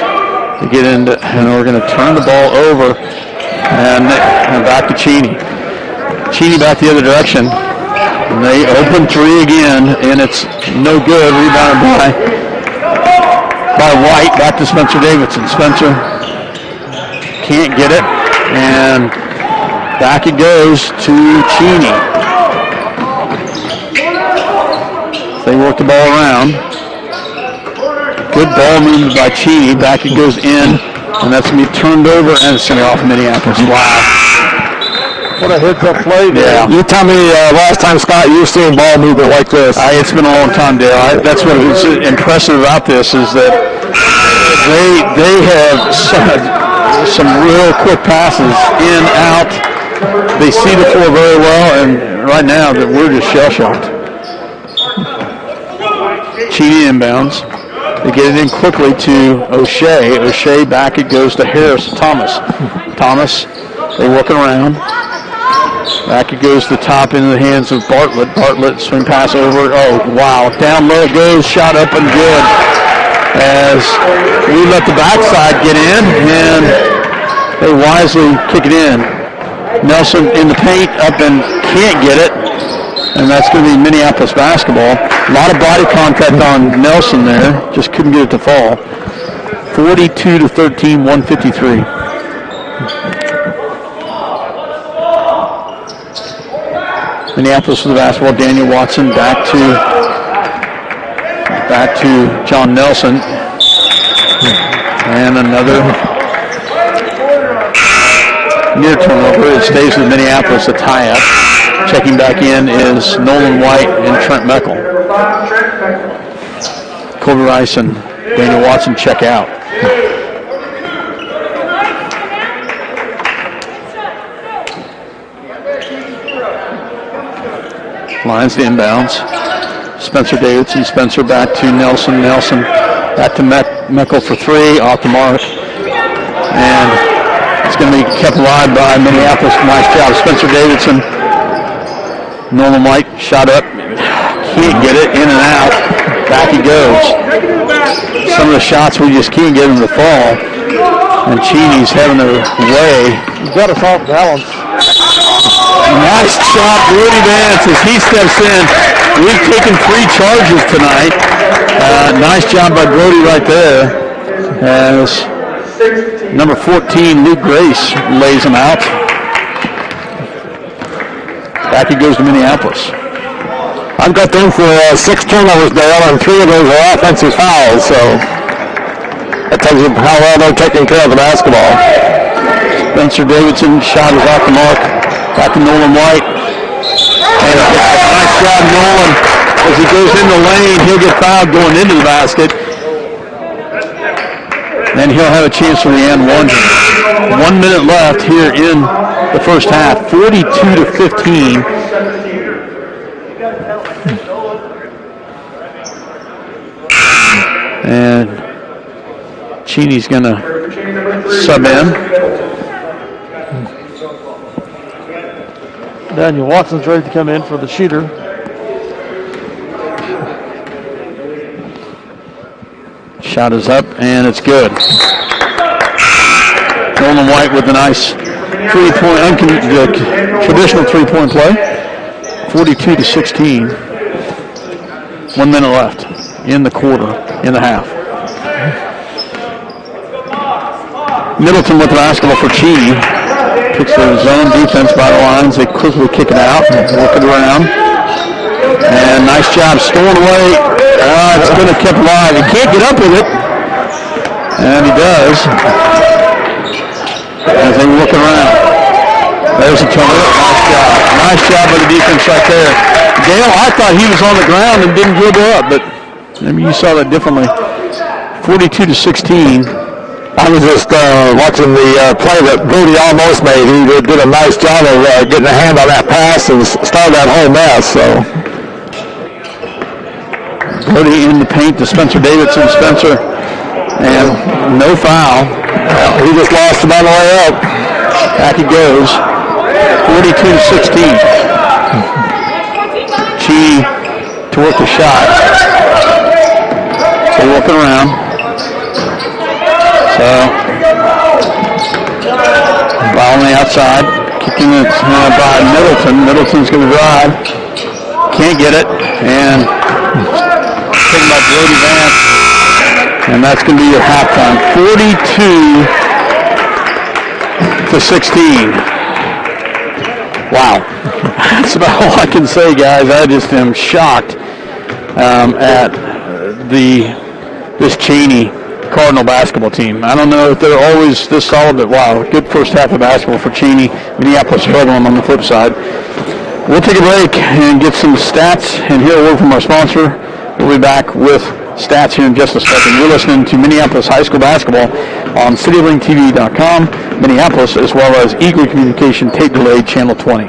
They get into, and we're going to turn the ball over and back to Cheney. Cheney back the other direction. And they open 3 again, and it's no good. Rebounded by White. Back to Spencer Davidson. Spencer can't get it, and back it goes to Cheney. They work the ball around. Good ball movement by Cheney. Back it goes in, and that's going to be turned over, and it's going to be off Minneapolis. Wow. What a heads-up play there. Yeah. You tell me last time, Scott, you've seen ball movement like this. It's been a long time, Dale. That's what is impressive about this is that they have some real quick passes in, out. They see the floor very well, and right now that we're just shell-shocked. Cheney inbounds. They get it in quickly to O'Shea. O'Shea back it goes to Harris. Thomas. They work it around. Back it goes to the top into the hands of Bartlett. Bartlett swing pass over. Oh, wow. Down low it goes. Shot up and good. As we let the backside get in, and they wisely kick it in. Nelson in the paint, up and can't get it. And that's going to be Minneapolis basketball. A lot of body contact on Nelson there. Just couldn't get it to fall. 42-13, 153. Minneapolis with the basketball. Daniel Watson back to John Nelson. And another near turnover. It stays with Minneapolis, a tie-up. Checking back in is Nolan White and Trent Meckel. Kobe Rice and Daniel Watson check out. Lines to inbounds. Spencer Davidson. Spencer back to Nelson. Nelson back to Meckel for three. Off the mark. And it's going to be kept alive by Minneapolis. Nice job. Spencer Davidson. Norman White shot up. Can't get it. In and out. Back he goes. Some of the shots we just can't get him to fall. And Cheney's having their way. You've got us off balance. Nice job, Brody Vance, as he steps in. We've taken 3 charges tonight. Nice job by Brody right there. As number 14, Luke Grace, lays him out. Back he goes to Minneapolis. I've got them for 6 turnovers, Dale, and 3 of those are offensive fouls, so that tells you how well they're taking care of the basketball. Spencer Davidson, shot is off the mark. Back to Nolan White. And nice job, Nolan. As he goes in the lane, he'll get fouled going into the basket. And he'll have a chance for the end. 1 minute left here in the first half. 42-15. And Cheney's going to sub in. Daniel Watson's ready to come in for the shooter. Shot is up, and it's good. Nolan White with a nice traditional three-point play. 42-16. 1 minute left in the quarter, in the half. Middleton with the basketball for Cheney. Picks their zone defense by the lines. They quickly kick it out and work it around. And nice job storing away. It's going to keep alive. He can't get up with it. And he does. As they work it around. There's a turnover. Nice job. Nice job by the defense right there. Dale, I thought he was on the ground and didn't give up, but maybe you saw that differently. 42-16. I was just watching the play that Brody almost made. He did a nice job of getting a hand on that pass and started that whole mess. So Brody in the paint to Spencer Davidson. Spencer, and no foul. He just lost him on the way up. Back he goes. 42-16. Cheney to work the shot. So working around. So, ball on the outside, kicking it by Middleton. Middleton's going to drive. Can't get it. And taken by Brody Vance. And that's going to be your halftime. 42-16. Wow. That's about all I can say, guys. I just am shocked at this Cheney Cardinal basketball team. I don't know if they're always this solid, but wow, good first half of basketball for Cheney. Minneapolis struggling on the flip side. We'll take a break and get some stats and hear a word from our sponsor. We'll be back with stats here in just a second. You're listening to Minneapolis High School Basketball on CityLinkTV.com, Minneapolis, as well as Eagle Communication Tape Delayed Channel 20.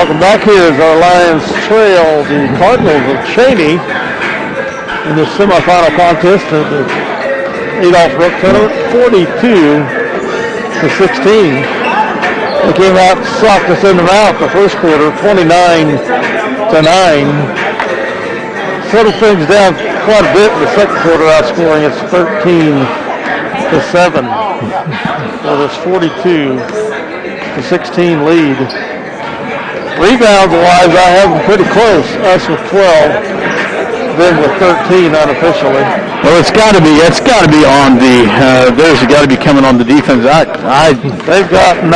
Welcome back. Here is our Lions trail the Cardinals of Cheney in the semifinal contest of the Adolph Rupp tournament, 42-16. They came out and socked us in the mouth the first quarter, 29-9. Settled things down quite a bit in the second quarter, outscoring us 13-7. So this 42-16 lead. Rebounds-wise, I have them pretty close. Us with 12, them with 13 unofficially. Well, it's got to be on the. There's got to be coming on the defense. They've got 9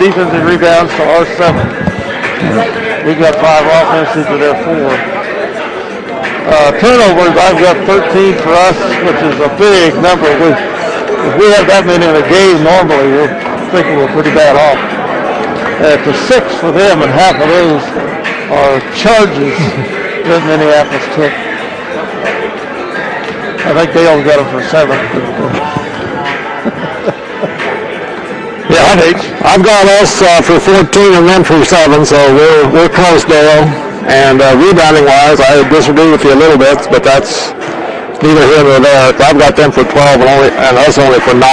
defensive rebounds to our 7. We've got 5 offensive to their 4. Turnovers, I've got 13 for us, which is a big number. If we have that many in a game normally, we're thinking we're pretty bad off. To 6 for them, and half of those are charges that Minneapolis took. I think they only got them for 7. Yeah, I've got us for 14 and then for 7, so we're close, Dale. And rebounding-wise, I disagree with you a little bit, but that's neither here nor there. I've got them for 12 and us only for 9.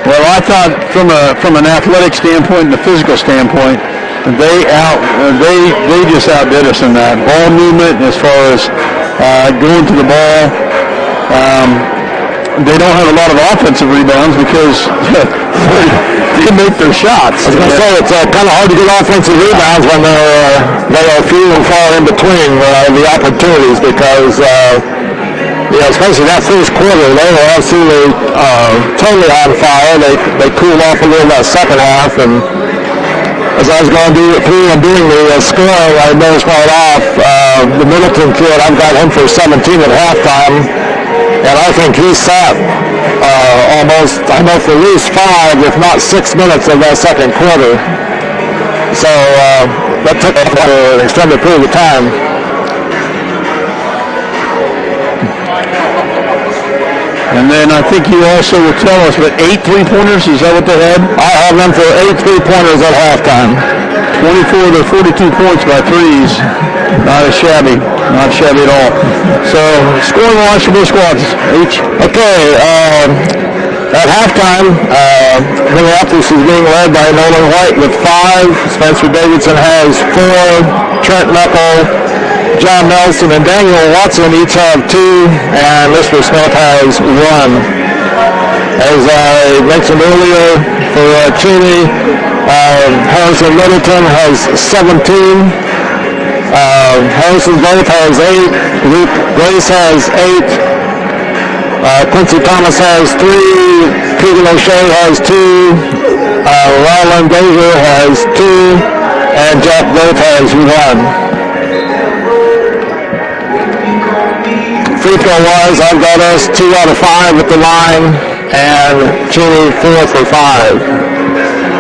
Well, I thought from an athletic standpoint and a physical standpoint, they just outdid us in that ball movement as far as going to the ball. They don't have a lot of offensive rebounds because they make their shots. I was going to say it's kind of hard to get offensive rebounds when they are few and far in between the opportunities because. Especially that first quarter, they were absolutely totally on fire. They cooled off a little that second half, and as I was going through and doing the scoring, I noticed right off the Middleton kid. I've got him for 17 at halftime, and I think he sat almost, I know for at least 5, if not 6 minutes of that second quarter. So that took an extended period of time. And then I think you also will tell us, but 8 3-pointers, is that what they had? I have them for 8 3-pointers at halftime. 24 to 42 points by threes. Not shabby at all. So, scoring-wise for both squads, H. Okay, at halftime, Minneapolis is being led by Nolan White with 5. Spencer Davidson has 4. Trent Knuckle, John Nelson, and Daniel Watson each have 2, and Mr. Smith has 1. As I mentioned earlier, for Cheney, Harrison Middleton has 17. Harrison Both has 8. Luke Grace has 8. Quincy Thomas has 3. Keegan O'Shea has 2. Ryland Daver has 2. And Jack Both has 1. Free throw wise, I've got us 2 out of 5 at the line, and Cheney 4 for 5.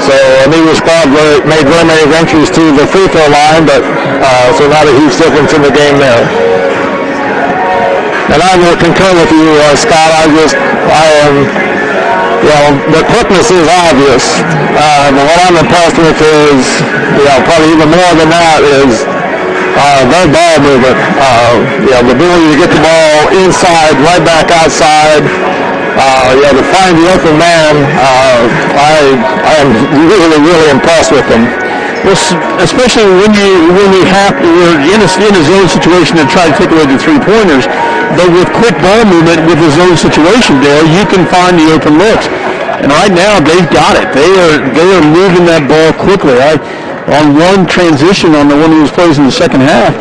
So neither squad made very many ventures to the free throw line, but so not a huge difference in the game there. And I will concur with you, Scott. The quickness is obvious. But what I'm impressed with is, probably even more than that is their ball movement. The ability to get the ball inside, right back outside. To find the open man. I am really, really impressed with them. Well, especially when you're in a zone situation and try to take away the 3-pointers, but with quick ball movement with the zone situation, Dale, you can find the open looks. And right now they've got it. They are moving that ball quickly. On one transition on the one who was plays in the second half,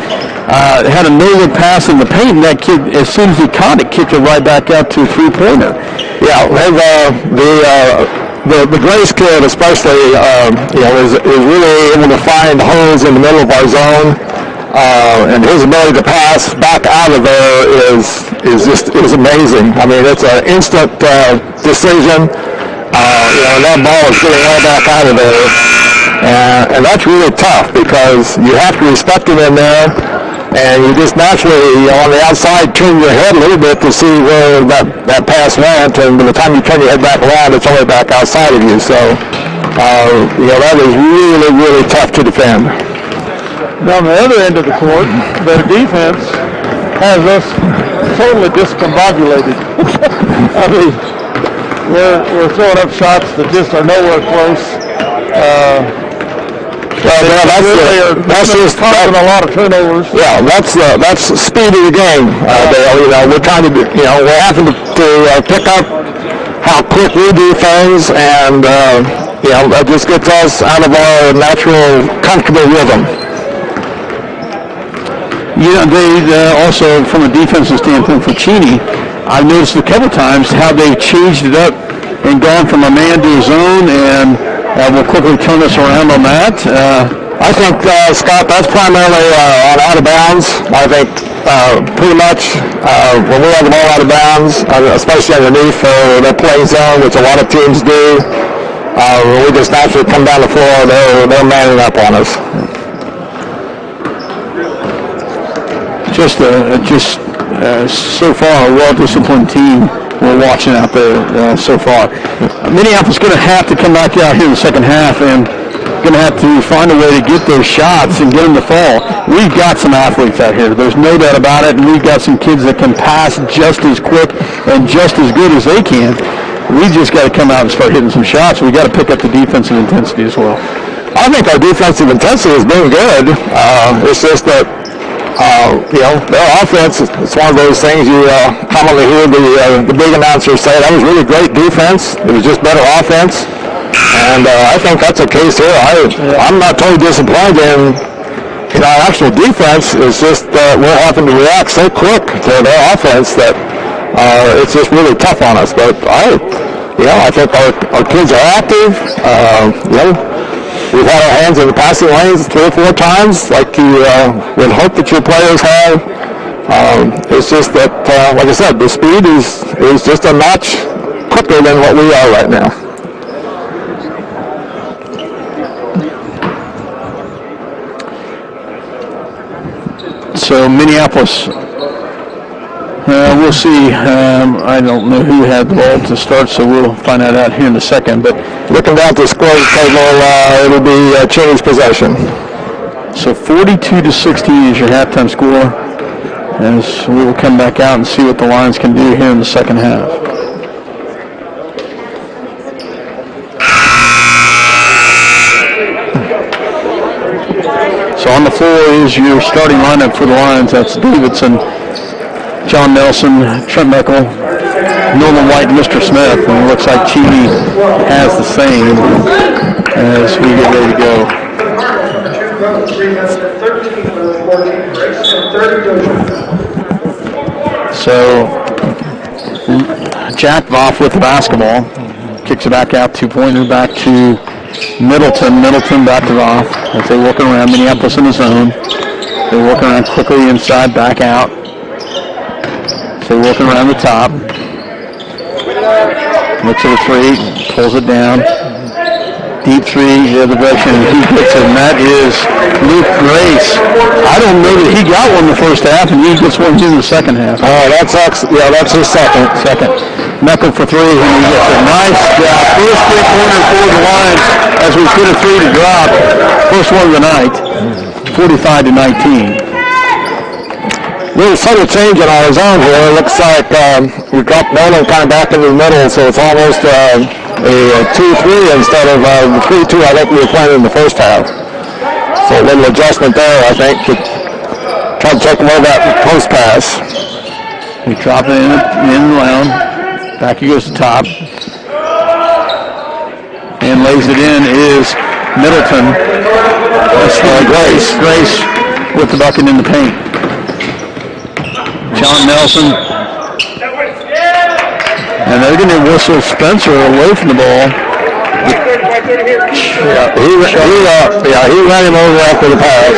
had a no-look pass in the paint, and that kid, as soon as he caught it, kicked it right back out to a 3-pointer. Yeah, the Grace kid especially, is really able to find holes in the middle of our zone, and his ability to pass back out of there is amazing. I mean, it's an instant decision. That ball is getting right back out of there. And that's really tough because you have to respect him in there. and you just naturally, on the outside, turn your head a little bit to see where that pass went, and by the time you turn your head back around, it's only back outside of you. So, that is really, really tough to defend. Now, on the other end of the court, their defense has us totally discombobulated. I mean, we're throwing up shots that just are nowhere close. That's just causing a lot of turnovers. Yeah, that's the speed of the game. Dale. We're trying to, we're having to pick up how quick we do things, and that just gets us out of our natural, comfortable rhythm. They also, from a defensive standpoint for Cheney, I've noticed a couple times how they've changed it up and gone from a man to a zone, and will quickly turn us around on that. I think, Scott, that's primarily on out of bounds. I think pretty much when we have the ball out of bounds, especially underneath their play zone, which a lot of teams do, we just naturally come down the floor, they're manning up on us. Just so far, a well-disciplined team we're watching out there so far. Minneapolis is going to have to come back out here in the second half and going to have to find a way to get those shots and get them to fall. We've got some athletes out here. There's no doubt about it, and we've got some kids that can pass just as quick and just as good as they can. We just got to come out and start hitting some shots. We've got to pick up the defensive intensity as well. I think our defensive intensity has been good. It's just that their offense, it's one of those things you commonly hear the big announcers say, that was really great defense. It was just better offense. And I think that's the case here. I'm not totally disappointed in our actual defense. It's just that we're having to react so quick to their offense that it's just really tough on us. But I think our kids are active. We've had our hands in the passing lanes 3 or 4 times, like you would hope that your players have. It's just that, like I said, the speed is just a notch quicker than what we are right now. So Minneapolis, we'll see. I don't know who had the ball to start, so we'll find that out here in a second. But looking down at the score table, it'll be Cheney's possession. So 42-16 is your halftime score, as we will come back out and see what the Lions can do here in the second half. So on the floor is your starting lineup for the Lions. That's Davidson, John Nelson, Trent Meckel, Norman White, and Mr. Smith. And it looks like Cheney has the same as we get ready to go. So Jack Voff with the basketball. Kicks it back out, 2-pointer back to Middleton. Middleton back to Voff as they work around. Minneapolis in the zone. They're working around quickly inside, back out. So working around the top. Looks at the 3, pulls it down. Deep 3 the other direction, and he gets it, and that is Luke Grace. I don't know that he got one in the first half, and he gets one in the second half. That's his second. Meckel for 3, and he gets a nice job. First 3-pointer for the Lions as we put a 3 to drop. First one of the night, 45-19. Little subtle change in our zone here. It looks like we dropped Nolan kind of back into the middle, so it's almost a 2-3 instead of the 3-2 I think we were playing in the first half. So a little adjustment there, I think, to try to take away that post pass. We drop it in and around. Back he goes to top. And lays it in is Middleton. Grace with the bucket in the paint. John Nelson. And they're going to whistle Spencer away from the ball. He ran him over after the pass.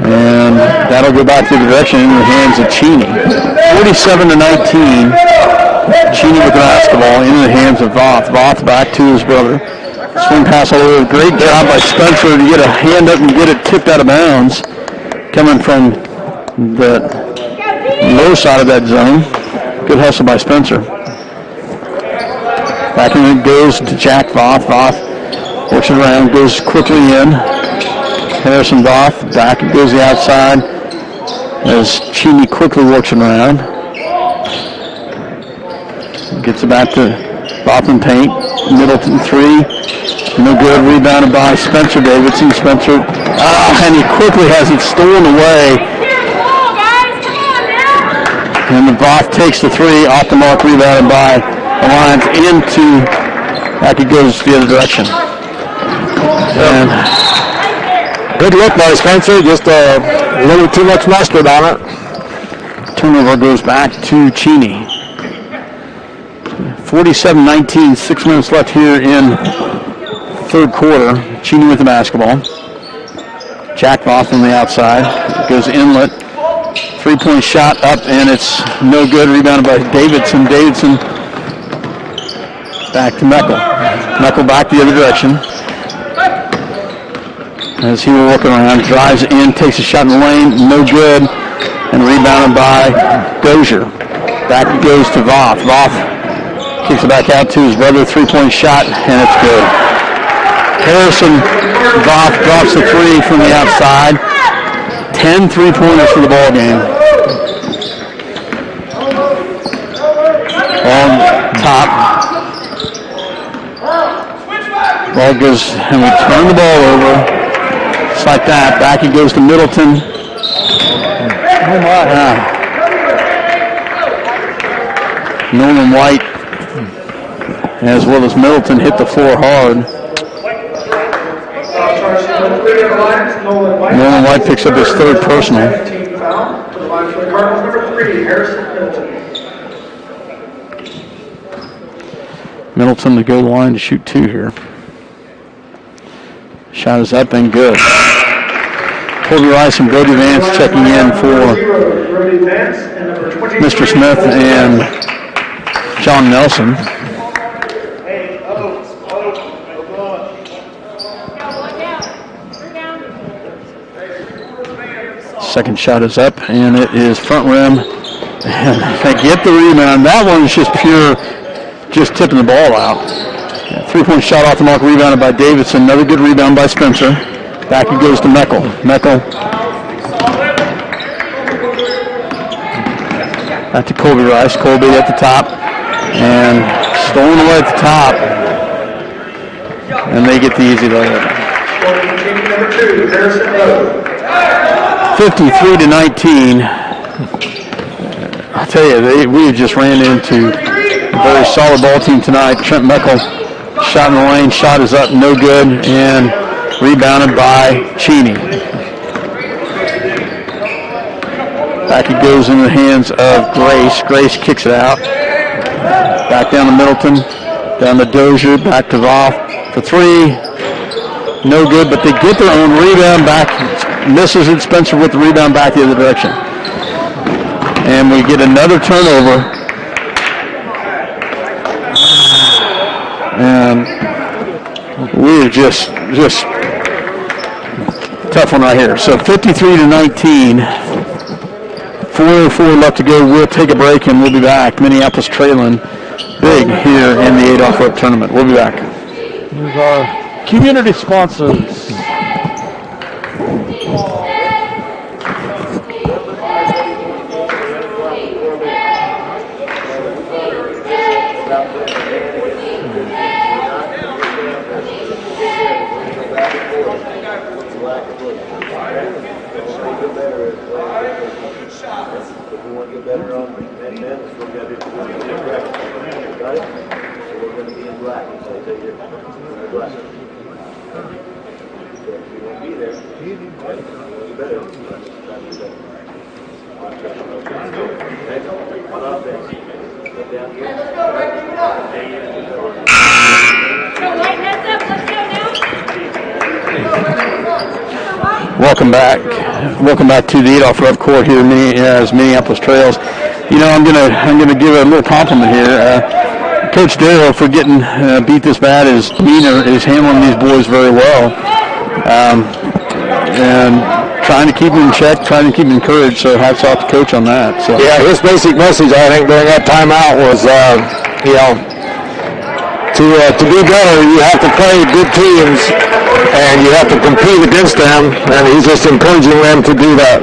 And that'll go back to the direction in the hands of Cheney. 47-19. Cheney with the basketball in the hands of Voth. Voth back to his brother. Swing pass all over. Great job by Spencer to get a hand up and get it tipped out of bounds. Coming from the low side of that zone. Good hustle by Spencer. Back in it goes to Jack Voth. Voth works it around, goes quickly in. Harrison Voth back, goes the outside as Cheney quickly works it around. Gets it back to Voth and paint. Middleton 3. No good. Rebounded by Spencer Davidson. Spencer, and he quickly has it stolen away. And the Voth takes the 3 off the mark, rebounded by Alliance into, back it goes the other direction. And good look by Spencer, just a little too much mustard on it. Turnover goes back to Cheney. 47-19, 6 minutes left here in third quarter. Cheney with the basketball. Jack Voth on the outside. Goes inlet. 3-point shot up, and it's no good. Rebounded by Davidson. Davidson back to Meckel. Meckel back the other direction. As he will work around, drives in, takes a shot in the lane, no good, and rebounded by Dozier. Back it goes to Voth. Voth kicks it back out to his brother, 3-point shot, and it's good. Harrison Voth drops the 3 from the outside. 10 3-pointers for the ball game. On top. Ball goes, and we turn the ball over. Just like that. Back it goes to Middleton. Oh my. Nolan White, as well as Middleton, hit the floor hard. Nolan White picks up his 3rd personal. Middleton to go to the line to shoot 2 here. Shot is up and good. Colby Rice and Brody Vance checking in for Mr. Smith and John Nelson. Second shot is up, and it is front rim. And they get the rebound. That one's just pure, just tipping the ball out. 3-point shot off the mark, rebounded by Davidson. Another good rebound by Spencer. Back it goes to Meckel. Meckel. Back to Colby Rice. Colby at the top. And stolen away at the top. And they get the easy layup. 53-19. I'll tell you, we just ran into a very solid ball team tonight. Trent Meckel shot in the lane. Shot is up, no good, and rebounded by Cheney. Back it goes in the hands of Grace. Grace kicks it out. Back down to Middleton. Down to Dozier. Back to Voth for 3. No good, but they get their own rebound back. Misses it. Spencer with the rebound back the other direction. And we get another turnover. And we're just tough one right here. So 53-19. 4:04 left to go. We'll take a break and we'll be back. Minneapolis trailing big here in the Adolph Rupp tournament. We'll be back. Here's our community sponsors. Welcome back to the Adolph Rupp court here as Minneapolis Trails. You know, I'm gonna give a little compliment here. Coach Darrell, for getting beat this bad, is handling these boys very well. And trying to keep them in check, trying to keep them encouraged. So hats off to Coach on that. So. Yeah, his basic message, I think, during that timeout was, to be better, you have to play good teams, and you have to compete against them, and he's just encouraging them to do that.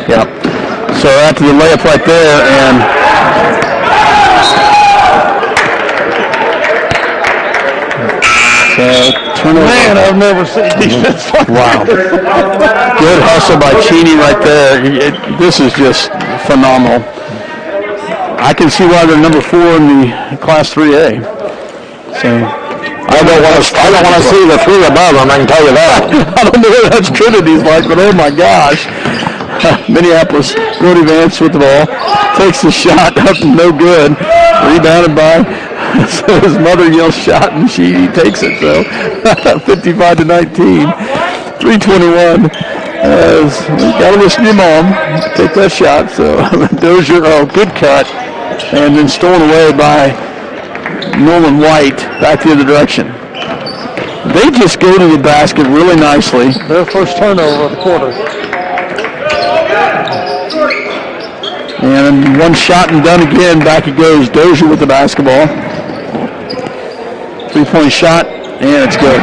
Yeah. So after the layup right there, and Man, I've never seen defense like wow. Good hustle by Cheney right there. This is just phenomenal. I can see why they're number 4 in the Class 3A. So I don't want to see the 3 above them, I can tell you that. I don't know what that's Trinity's like, but oh my gosh. Minneapolis, Brody Vance with the ball. Takes the shot up, no good. Rebounded by, so his mother yells shot, and he takes it. So 55-19. 3:21. Got to listen to your mom. Take that shot. So Dozier, good cut. And then stolen away by Norman White back the other direction. They just go to the basket really nicely. their first turnover of the quarter. And one shot and done again. Back it goes. Dozier with the basketball. 3-point shot, and it's good.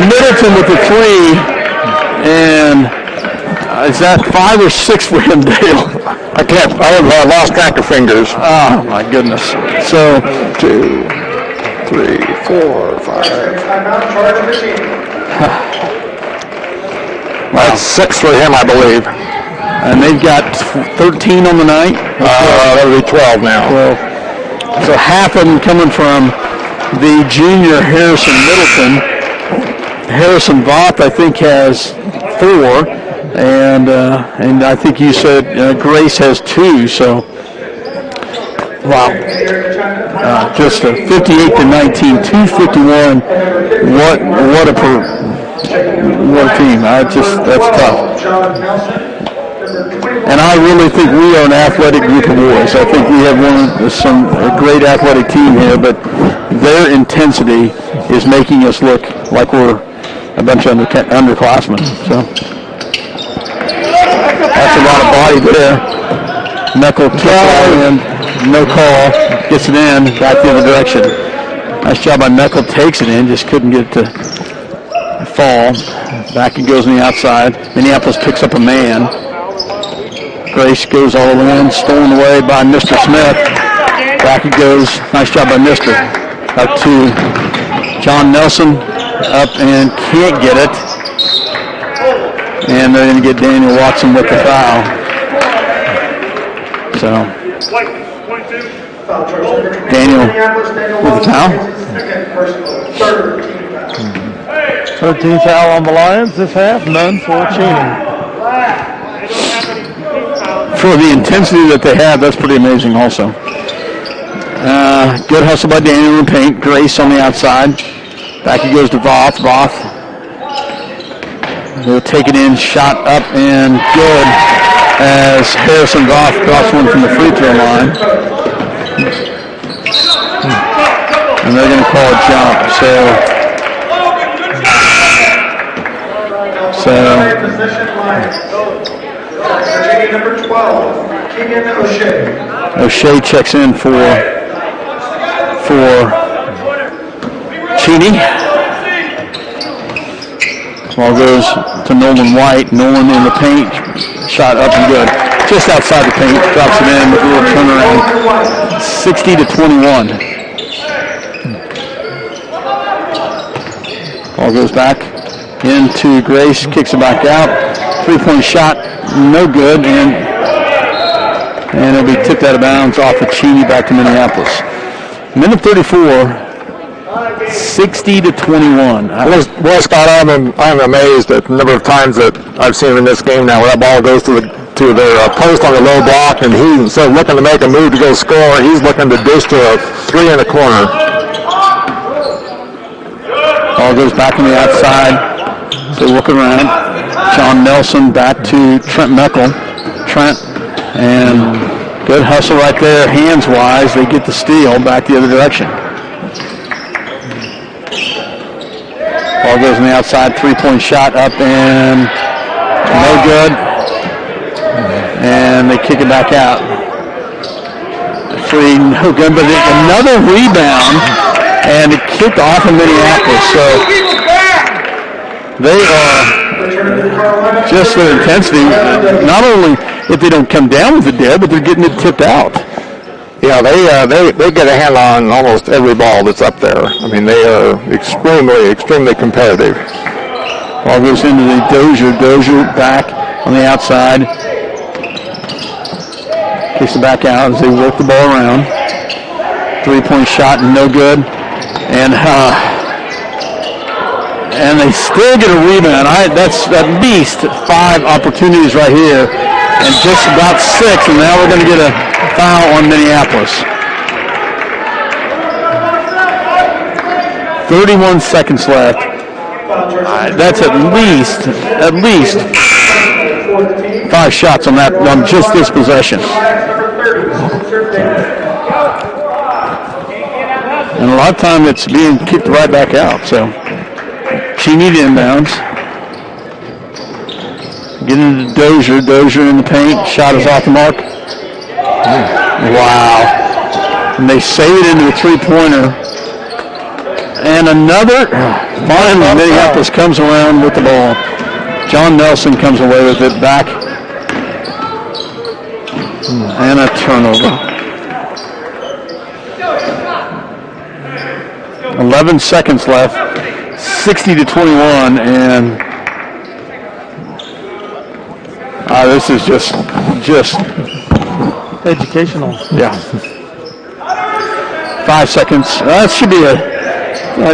Middleton with the 3, and is that 5 or 6 for him, Dale? I lost track of fingers. Oh, my goodness. So, 2, 3, 4, 5. That's 6 for him, I believe. And they've got 13 on the night. That would be 12 now. 12. So half of them coming from the junior Harrison Middleton. Harrison Voth, I think, has 4. And I think you said Grace has 2. So, wow. Just a 58-19, 251. What a team. That's tough. And I really think we are an athletic group of boys. I think we have a great athletic team here, but their intensity is making us look like we're a bunch of underclassmen. So that's a lot of body there. Knuckle kick in, no call, gets it in, back the other direction. Nice job by Knuckle, takes it in, just couldn't get it to fall. Back it goes on the outside. Minneapolis picks up a man. Grace goes all the way in, stolen away by Mr. Smith. Back it goes. Nice job by Mr. Up to John Nelson. Up and can't get it. And they're going to get Daniel Watson with the foul. So, Daniel with the foul. 13th foul on the Lions this half, none for Cheney. For the intensity that they have, that's pretty amazing also. Good hustle by Daniel in the paint. Grace on the outside. Back he goes to Voth. Voth will take it in. Shot up and good as Harrison Voth drops one from the free throw line. And they're going to call a jump. So number 12, Keegan O'Shea. O'Shea checks in for Cheney. Ball goes to Nolan White. Nolan in the paint. Shot up and good. Just outside the paint. Drops it in with a little turnaround. 60-21. Ball goes back into Grace. Kicks it back out. 3-point shot. No good, and it'll be tipped out of bounds off of Cheney back to Minneapolis. Minute 34, 60-21. Well, Scott, I'm amazed at the number of times that I've seen in this game now where that ball goes to their post on the low block, and he's instead of looking to make a move to go score, he's looking to dish to a 3 in the corner. Ball goes back on the outside. So look around. John Nelson back to Trent Meckel. Trent and Good hustle right there, hands-wise. They get the steal back the other direction. Ball goes on the outside, three-point shot up and no good. And they kick it back out. Free, no good, but another rebound, and it kicked off in Minneapolis. So they are just their intensity. Not only if they don't come down with the dead, but they're getting it tipped out. Yeah, they get a handle on almost every ball that's up there. I mean, they are extremely competitive. Ball goes into the Dozier back on the outside. Kicks it back out as they work the ball around. Three-point shot, no good. And they still get a rebound. That's at least 5 opportunities right here. And just about 6, and now we're going to get a foul on Minneapolis. 31 seconds left. That's at least 5 shots on just this possession. And a lot of time it's being kicked right back out. So Cheney inbounds. Get into Dozier in the paint. Shot is off the mark. Wow. And they save it into a three-pointer. And another. Finally, Minneapolis comes around with the ball. John Nelson comes away with it back. And a turnover. 11 seconds left. 60-21, and this is just Educational. yeah. 5 seconds. That should be I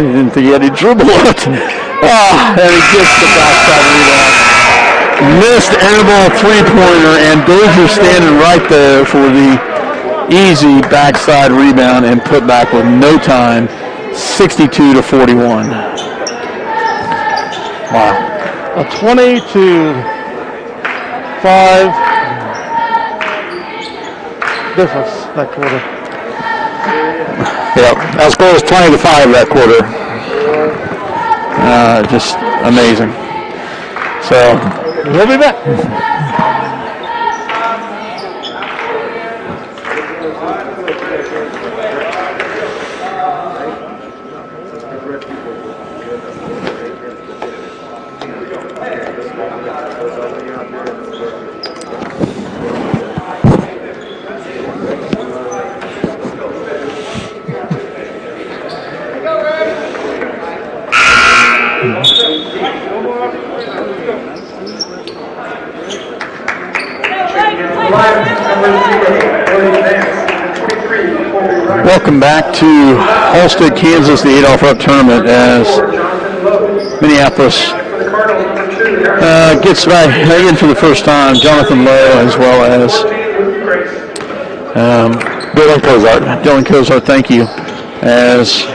didn't think he had a dribble on it. And he gets the backside rebound. Missed air ball three-pointer, and Dozier standing right there for the easy backside rebound and put back with no time. 62-41. Wow. A 20-5 difference that quarter. Yeah, as score is 20-5 that quarter. Just amazing. So We'll be back. welcome back to Halstead, Kansas, the Adolph Rupp tournament, as Minneapolis gets back in for the first time. Jonathan Lowe, as well as Dylan Cozart, thank you. As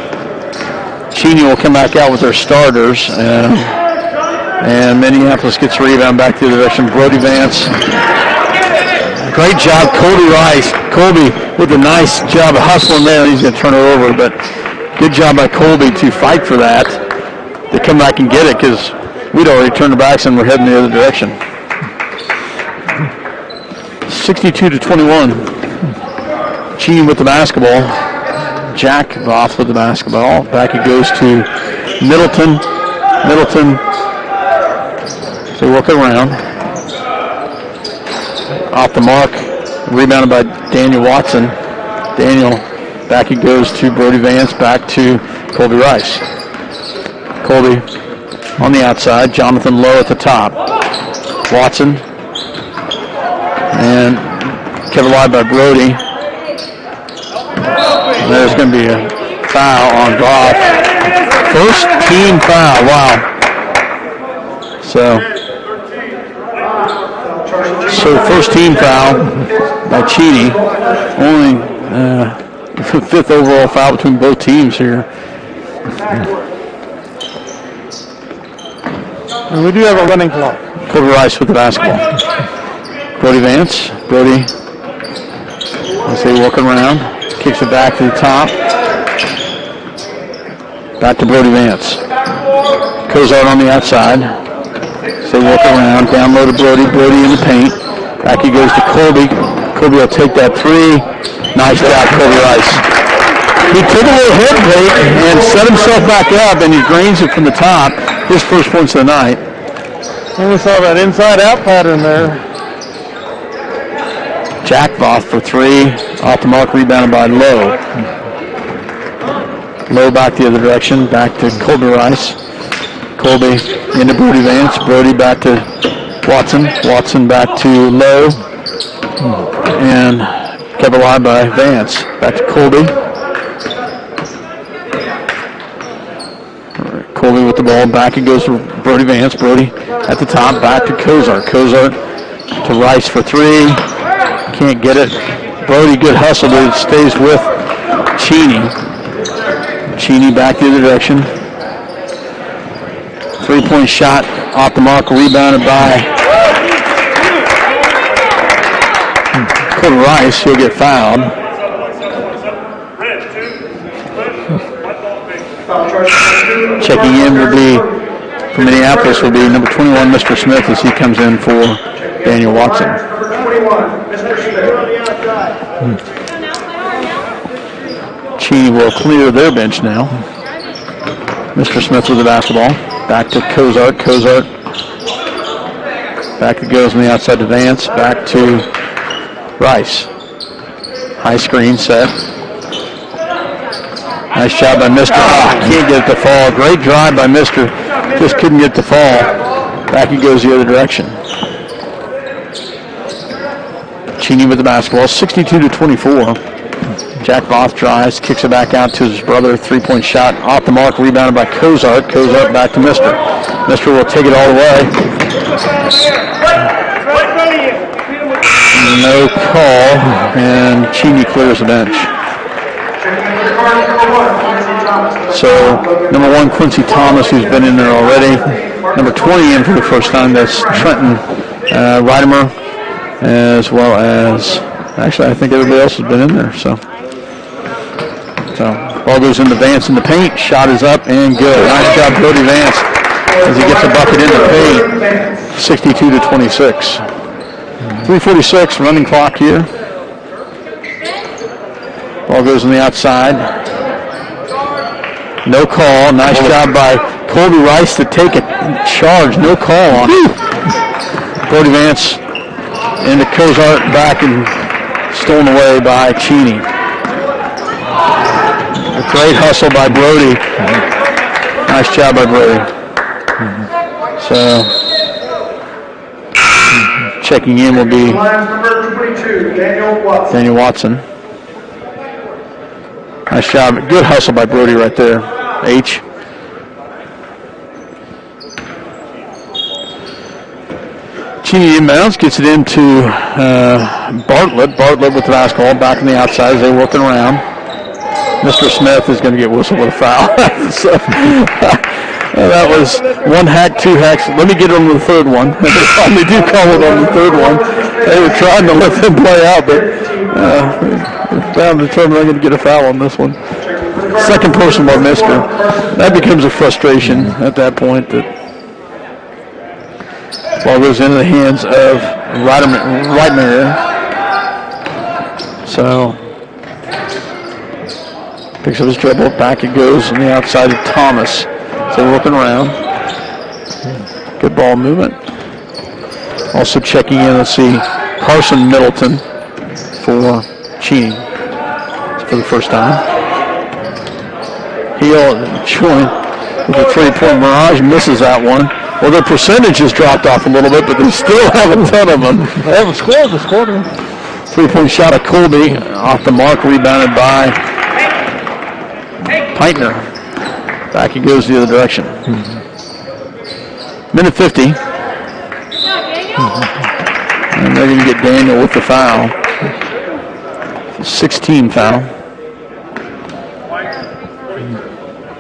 Cheney will come back out with their starters, and Minneapolis gets a rebound back to the direction. Brody Vance. Great job, Colby Rice. Colby with a nice job of hustling there. He's going to turn it over, but good job by Colby to fight for that, to come back and get it, because we'd already turned the backs and we're heading the other direction. 62-21. Cheney with the basketball. Jack Voth with the basketball. Back it goes to Middleton. Middleton. They work it around. Off the mark. Rebounded by Daniel Watson. Daniel. Back it goes to Brody Vance. Back to Colby Rice. Colby on the outside. Jonathan Lowe at the top. Watson. And kept alive by Brody. There's going to be a foul on Goff. First team foul. Wow. So first team foul by Cheney. Only fifth overall foul between both teams here. And we do have a running clock. Colby Rice with the basketball. Brody Vance. Brody As they work around, kicks it back to the top. Back to Brody Vance. Cozart on the outside. So work around, down low to Brody. Brody in the paint. Back he goes to Colby. Colby will take that three. Nice job, Colby Rice. He took a little head fake and set himself back up, and he drains it from the top. His first points of the night. And we saw that inside-out pattern there. Jack Voth for three. Off the mark, rebounded by Lowe. Lowe back the other direction. Back to Colby Rice. Colby into Brody Vance. Brody back to Watson. Watson back to Lowe. And kept alive by Vance. Back to Colby. Colby with the ball. Back it goes to Brody Vance. Brody at the top. Back to Cozart. Cozart to Rice for three. Can't get it. Brody, good hustle, but it stays with Cheney. Cheney back the other direction. Three-point shot off the mark, rebounded by Colby Rice. He'll get fouled. Checking in will be, from Minneapolis, will be number 21, Mr. Smith, as he comes in for Daniel Watson. Cheney will clear their bench now. Mr. Smith with the basketball. Back to Cozart. Cozart. Back it goes on the outside to Vance. Back to Rice. High screen set. Nice job by Mr. Can't get it to fall. Great drive by Mr. Just couldn't get it to fall. Back he goes the other direction. Cheney with the basketball. 62-24. Jack Voth drives, kicks it back out to his brother. Three-point shot off the mark, rebounded by Cozart. Cozart back to Mr. Mr. will take it all the way. No call, and Cheney clears the bench. So, number 1, Quincy Thomas, who's been in there already. Number 20 in for the first time, that's Trenton Reidemer, as well as, actually, I think everybody else has been in there, so ball goes into Vance in the paint. Shot is up and good. Nice job, Brody Vance, as he gets a bucket in the paint. 62-26. 3:46 running clock here. Ball goes on the outside. No call. Nice job by Colby Rice to take a charge. No call on it. Brody Vance into Cozart, back and stolen away by Cheney. A great hustle by Brody. Nice job by Brody. So, checking in will be Daniel Watson. Nice job. Good hustle by Brody right there. H. Cheney inbounds, gets it into Bartlett. Bartlett with the basketball, back on the outside as they're working around. Mr. Smith is going to get whistled with a foul. So, that was one hack, two hacks. Let me get on the third one. They finally do call it on the third one. They were trying to let them play out, but found determined they're going to get a foul on this one. Second person by Mr. That becomes a frustration at that point. That ball goes into the hands of Reitmer. So picks up his dribble. Back it goes on the outside of Thomas. So looking around. Good ball movement. Also checking in, let's see, Carson Middleton for Cheney for the first time. He'll join with a three-point barrage, misses that one. Well, their percentage has dropped off a little bit, but they still have a ton of them. They haven't scored this quarter. Three-point shot of Colby off the mark, rebounded by Peitner. Back he goes the other direction. Minute 50. And they're going to get Daniel with the foul. 16 foul.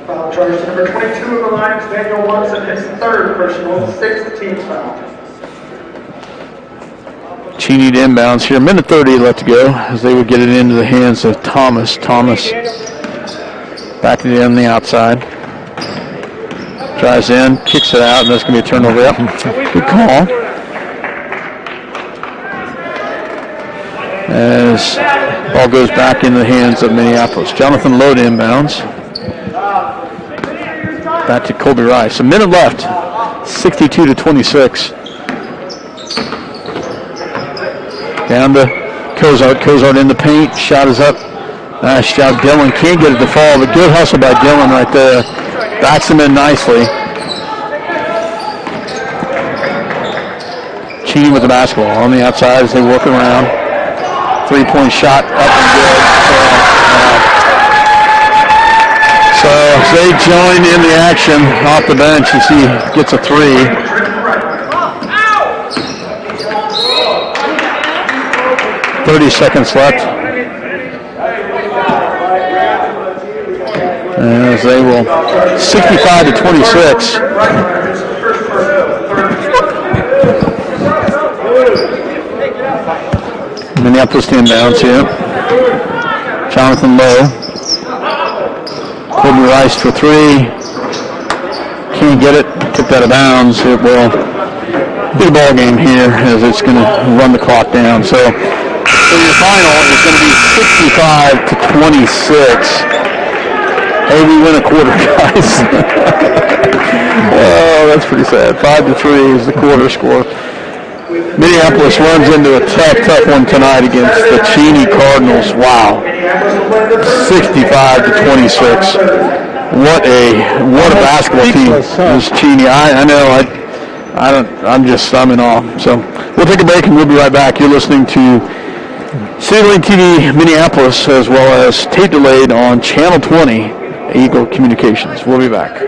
Foul charge number 22 of the Lions, Daniel Watson, his third personal, 6th team foul. Cheney to inbounds here. Minute 30 left to go as they would get it into the hands of Thomas. Thomas back to on the outside. Drives in, kicks it out, and that's going to be a turnover. Yep. Good call. As ball goes back into the hands of Minneapolis. Jonathan Lowe to inbounds. Back to Colby Rice. A minute left. 62-26. Down to Cozart. Cozart in the paint. Shot is up. Nice job. Dillon can't get it to fall, but good hustle by Dillon right there. Backs him in nicely. Cheney with the basketball on the outside as they work around. 3-point shot up and good. So they join in the action off the bench as he gets a 3. .30 left. As they will 65-26. Minneapolis inbounds here. Jonathan Lowe. Colby Rice for 3. Can't get it. Took that out of bounds. It will be a ball game here as it's going to run the clock down. So your final is going to be 65-26. Hey, we win a quarter, guys. Oh, that's pretty sad. 5-3 is the quarter score. Minneapolis runs into a tough one tonight against the Cheney Cardinals. Wow. 65-26. What a basketball team is Cheney. I know. I'm in awe. So we'll take a break and we'll be right back. You're listening to CityLink TV Minneapolis as well as tape delayed on Channel 20. Eagle Communications. We'll be back.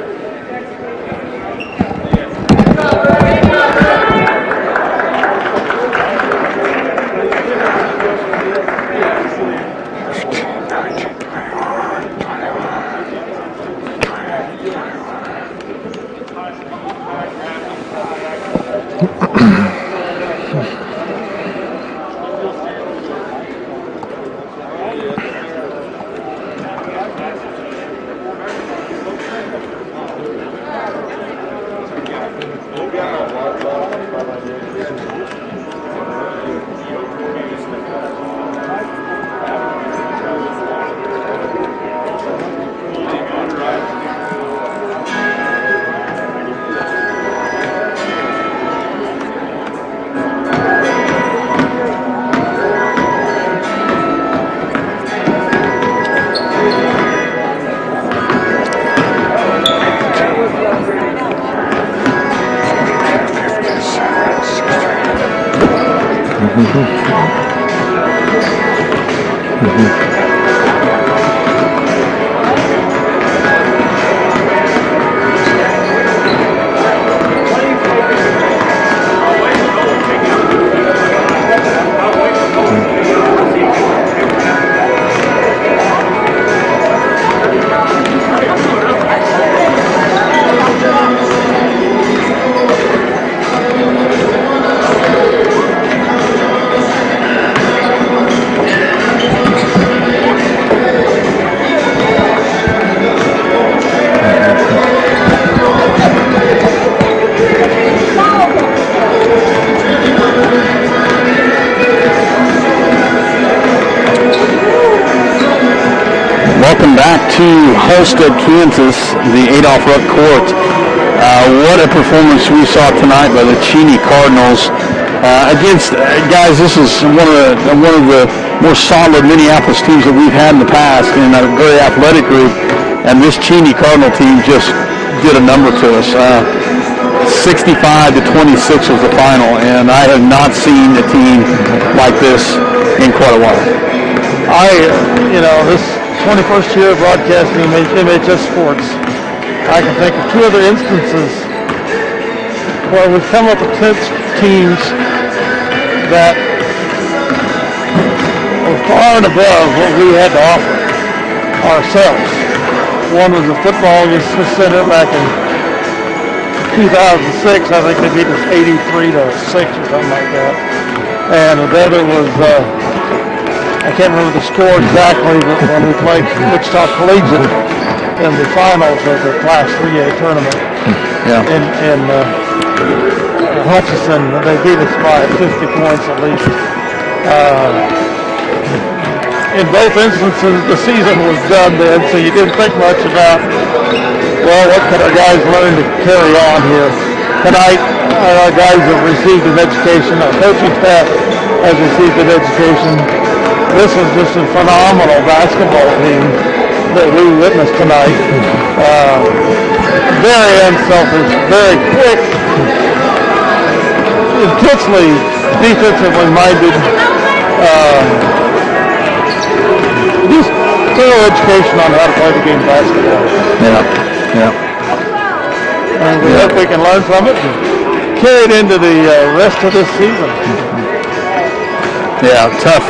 Welcome back to Holstead, Kansas, the Adolph Rupp Court. What a performance we saw tonight by the Cheney Cardinals against guys. This is one of the more solid Minneapolis teams that we've had in the past, and a very athletic group. And this Cheney Cardinal team just did a number to us. 65-26 was the final, and I have not seen a team like this in quite a while. This 21st year of broadcasting MHS Sports, I can think of 2 other instances where we've come up with teams that were far and above what we had to offer ourselves. One was the football center back in 2006. I think they beat us 83-6 or something like that. and the other was, I can't remember the score exactly, but when we played Wichita Collegiate in the finals of the Class 3A tournament in Hutchinson, they beat us by 50 points at least. In both instances, the season was done then, so you didn't think much about, well, what could our guys learn to carry on here? Tonight, our guys have received an education, our coaching staff has received an education. This was just a phenomenal basketball team that we witnessed tonight. Very unselfish, very quick, intensely defensively minded. Just thorough education on how to play the game of basketball. And we hope we can learn from it and carry it into the rest of this season. Yeah, tough.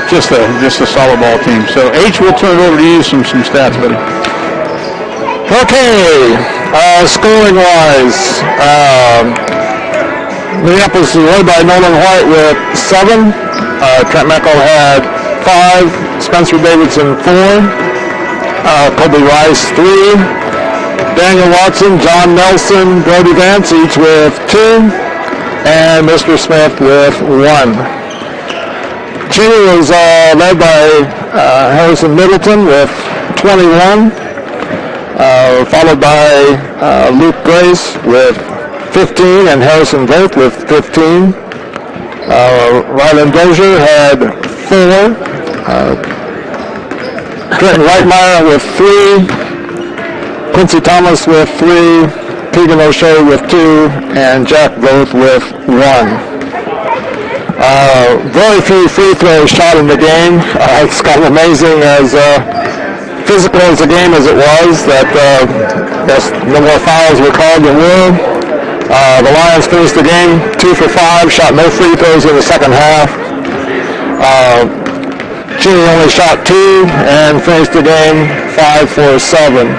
Just a solid ball team. So H, we'll turn it over to you some stats, buddy. Okay, scoring wise, Minneapolis was led by Nolan White with 7. Trent Meckel had 5. Spencer Davidson 4. Kobe Rice 3. Daniel Watson, John Nelson, Brody Vance each with 2. And Mr. Smith with 1. Cheney was led by Harrison Middleton with 21, followed by Luke Grace with 15 and Harrison Vogt with 15. Ryland Dozier had 4. Trenton Reitmeyer with 3. Quincy Thomas with 3. Keegan O'Shea with 2. And Jack Vogt with 1. Very few free throws shot in the game. It's kind of amazing, as physical as the game as it was, that no more fouls were called than were. The Lions finished the game 2 for 5, shot no free throws in the second half. Cheney only shot 2 and finished the game 5 for 7.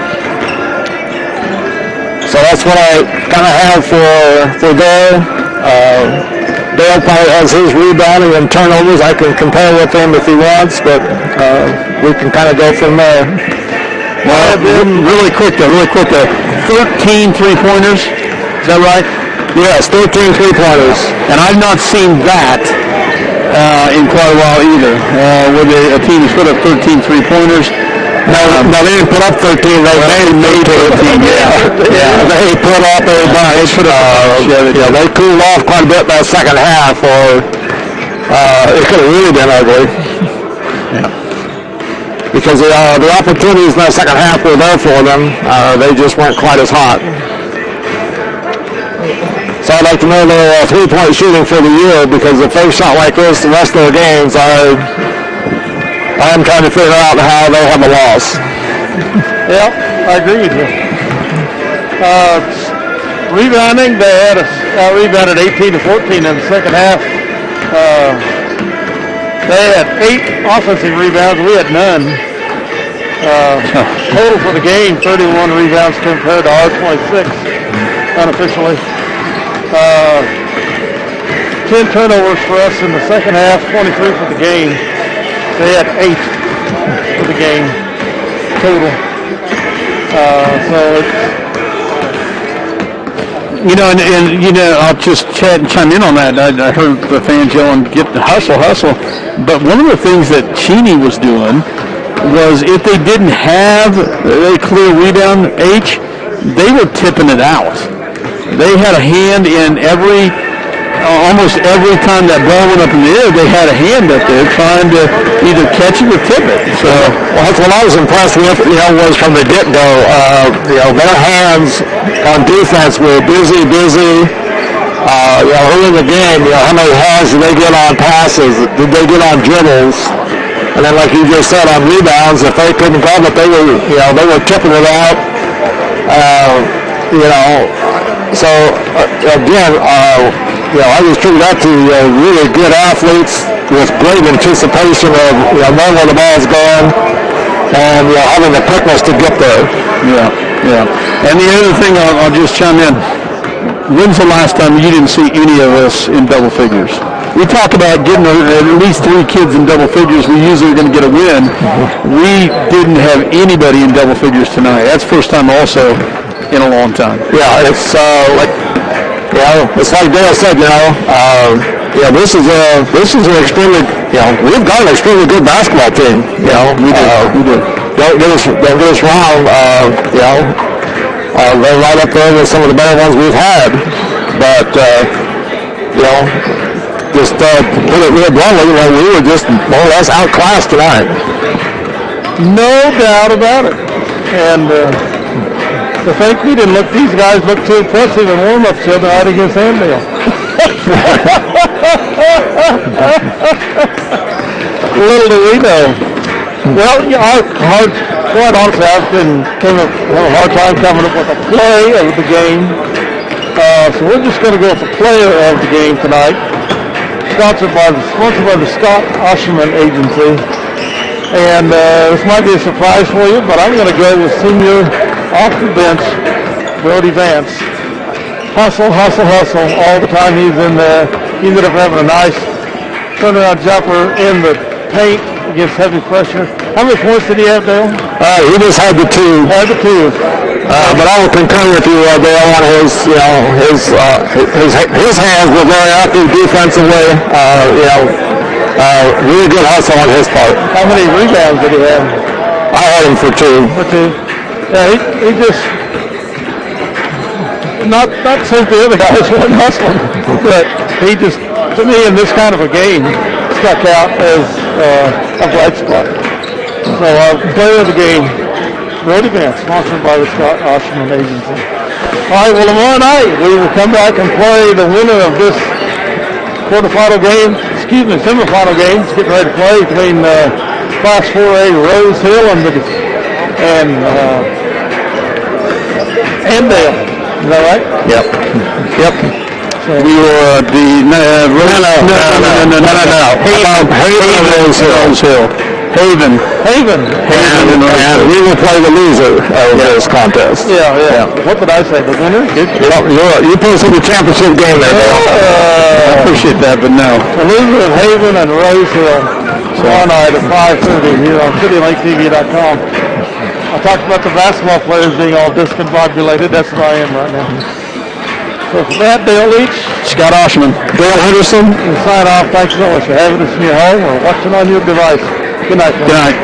So that's what I kind of have for Dale. Dale probably has his rebounding and turnovers. I can compare with him if he wants, but we can kind of go from there. Well, really quick, 13 3-pointers. Is that right? Yes, 13 3-pointers. And I've not seen that in quite a while either, with a team that's put up 13 3-pointers. No, they didn't put up 13. They made 13. Yeah. They put up a bunch. They cooled off quite a bit that second half, or it could have really been ugly. Because the opportunities in that second half were there for them. They just weren't quite as hot. So I'd like to know their 3-point shooting for the year, because if they shot like this the rest of their games, I'm trying to figure out how they have a loss. Yeah, I agree with you. Rebounding, they had rebounded 18 to 14 in the second half. They had 8 offensive rebounds. We had none. Total for the game, 31 rebounds compared to our 26 unofficially. 10 turnovers for us in the second half, 23 for the game. They had 8 for the game total. So it's, I'll just chime in on that. I heard the fans yelling, "Get the hustle!" But one of the things that Cheney was doing was, if they didn't have a clear rebound, they were tipping it out. They had a hand in almost every time that ball went up in the air, they had a hand up there trying to either catch it or tip it. So, well, that's what I was impressed with, was from the get-go. Their hands on defense were busy. Early in the game, how many hands did they get on passes? Did they get on dribbles? And then, like you just said, on rebounds, if they couldn't grab it, they were tipping it out. So again, I just treat that to really good athletes with great anticipation of knowing where the ball's going and having the quickness to get there. Yeah. And the other thing, I'll just chime in. When's the last time you didn't see any of us in double figures? we talk about getting at least 3 kids in double figures. We usually are going to get a win. We didn't have anybody in double figures tonight. That's first time also in a long time. Yeah, it's it's like Dale said, this is an extremely, we've got an extremely good basketball team. We do. Don't get us wrong. They're right up there with some of the better ones we've had. But just put it real bluntly, we were just more or less outclassed tonight. No doubt about it. And to think we didn't look, these guys look too impressive in warm-ups the other night against Invtl. Little do we know. Well, quite honestly, I've having a hard time coming up with a play of the game. So we're just going to go with the player of the game tonight. Sponsored by the Scott Osherman Agency. And this might be a surprise for you, but I'm going to go with senior off the bench, Brody Vance. Hustle all the time he's in there. He ended up having a nice turnaround jumper in the paint against heavy pressure. How many points did he have, Dale? He just had the 2. But I will concur with you, Dale, on his hands were very active defensively. Really good hustle on his part. How many rebounds did he have? I had him for 2. Yeah, he just not since the other guys weren't hustling, but he just, to me, in this kind of a game, stuck out as a bright spot. So player of the game, Brody Vance, sponsored by the Scott Osherman Agency. All right, well, tomorrow night we will come back and play the winner of this semifinal game, getting ready to play between Class 4A Rose Hill and Dale. Is that right? Yep. So We will Haven. And we will play the loser of this contest. Yeah. What did I say? The winner? You posted the championship game there, Dale. I appreciate that, but no. The loser of Haven and Rose Hill tomorrow night at 5:30 here on CityLakeTV.com. I talked about the basketball players being all discombobulated. That's what I am right now. So for that, Dale Leach, Scott Osherman, Dale Henderson, and sign off. Thanks so much for having us in your home or watching on your device. Good night. Good night.